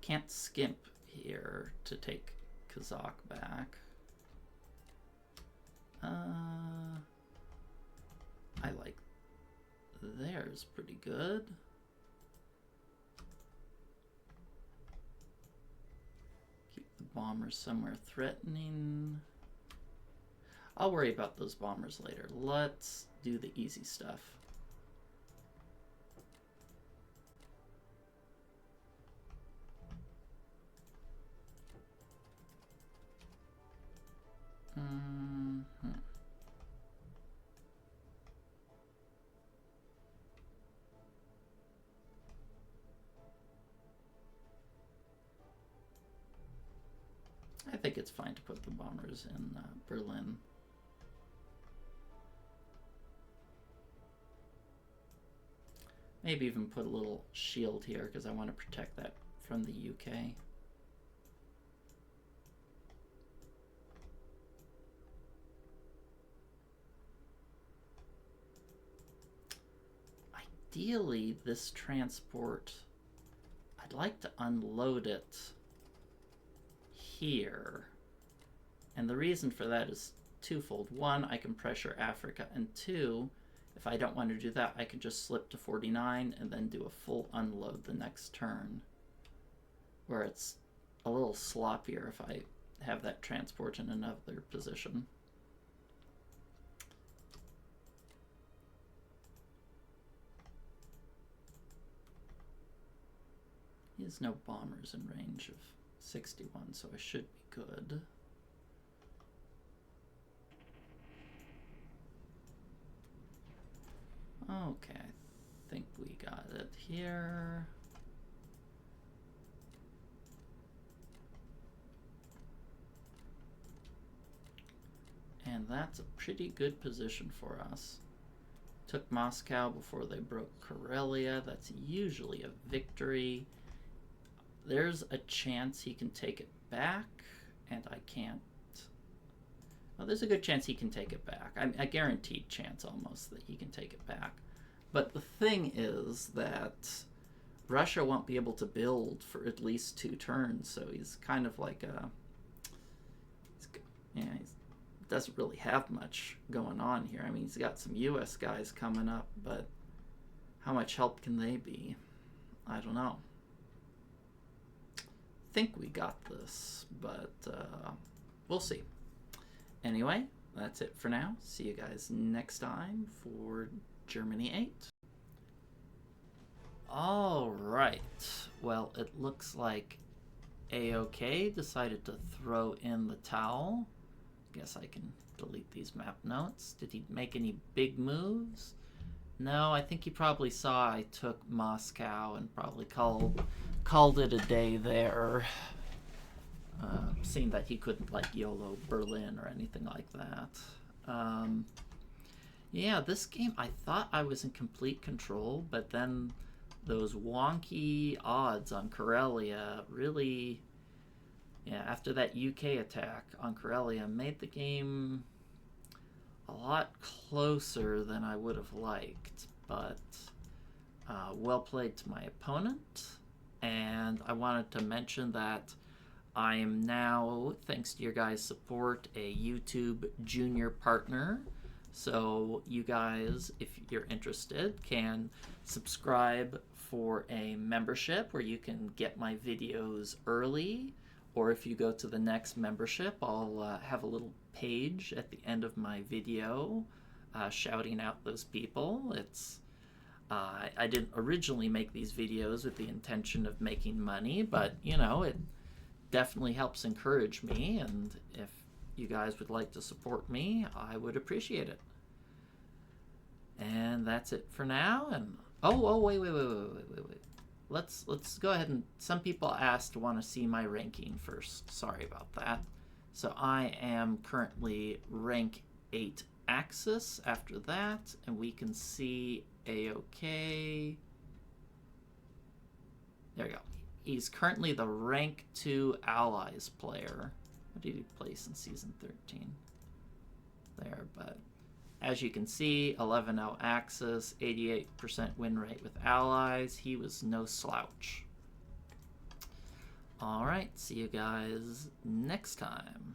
A: can't skimp here to take Kazakh back. I like theirs pretty good. Keep the bombers somewhere threatening. I'll worry about those bombers later. Let's do the easy stuff. I think it's fine to put the bombers in Berlin. Maybe even put a little shield here because I want to protect that from the UK. Ideally, this transport, I'd like to unload it here. And the reason for that is twofold. One, I can pressure Africa, and two, if I don't want to do that, I can just slip to 49 and then do a full unload the next turn, where it's a little sloppier if I have that transport in another position. He has no bombers in range of 61, so I should be good. Okay, I think we got it here. And that's a pretty good position for us. Took Moscow before they broke Karelia. That's usually a victory. There's a chance he can take it back, and I can't. Well, there's a good chance he can take it back. A guaranteed chance almost that he can take it back. But the thing is that Russia won't be able to build for at least 2 turns, so he's kind of like a... he doesn't really have much going on here. I mean, he's got some U.S. guys coming up, but how much help can they be? I don't know. Think we got this, but we'll see. Anyway, that's it for now. See you guys next time for Germany 8. Alright, well, it looks like AOK decided to throw in the towel. Guess I can delete these map notes. Did he make any big moves? No, I think he probably saw I took Moscow and probably called it a day there. Seeing that he couldn't like YOLO Berlin or anything like that. Yeah, this game I thought I was in complete control, but then those wonky odds on Karelia really, yeah, after that UK attack on Karelia made the game a lot closer than I would have liked, but well played to my opponent. And I wanted to mention that I am now, thanks to your guys' support, a YouTube Junior partner. So you guys, if you're interested, can subscribe for a membership where you can get my videos early. Or if you go to the next membership, I'll have a little page at the end of my video shouting out those people. It's I didn't originally make these videos with the intention of making money, but you know, it definitely helps encourage me, and if you guys would like to support me, I would appreciate it. And that's it for now. And wait. Let's go ahead and some people asked to want to see my ranking first. Sorry about that. So I am currently rank 8 Axis after that, and we can see AOK. There we go. He's currently the rank 2 Allies player. What did he place in Season 13? There, but as you can see, 11-0 Axis, 88% win rate with Allies. He was no slouch. Alright, see you guys next time.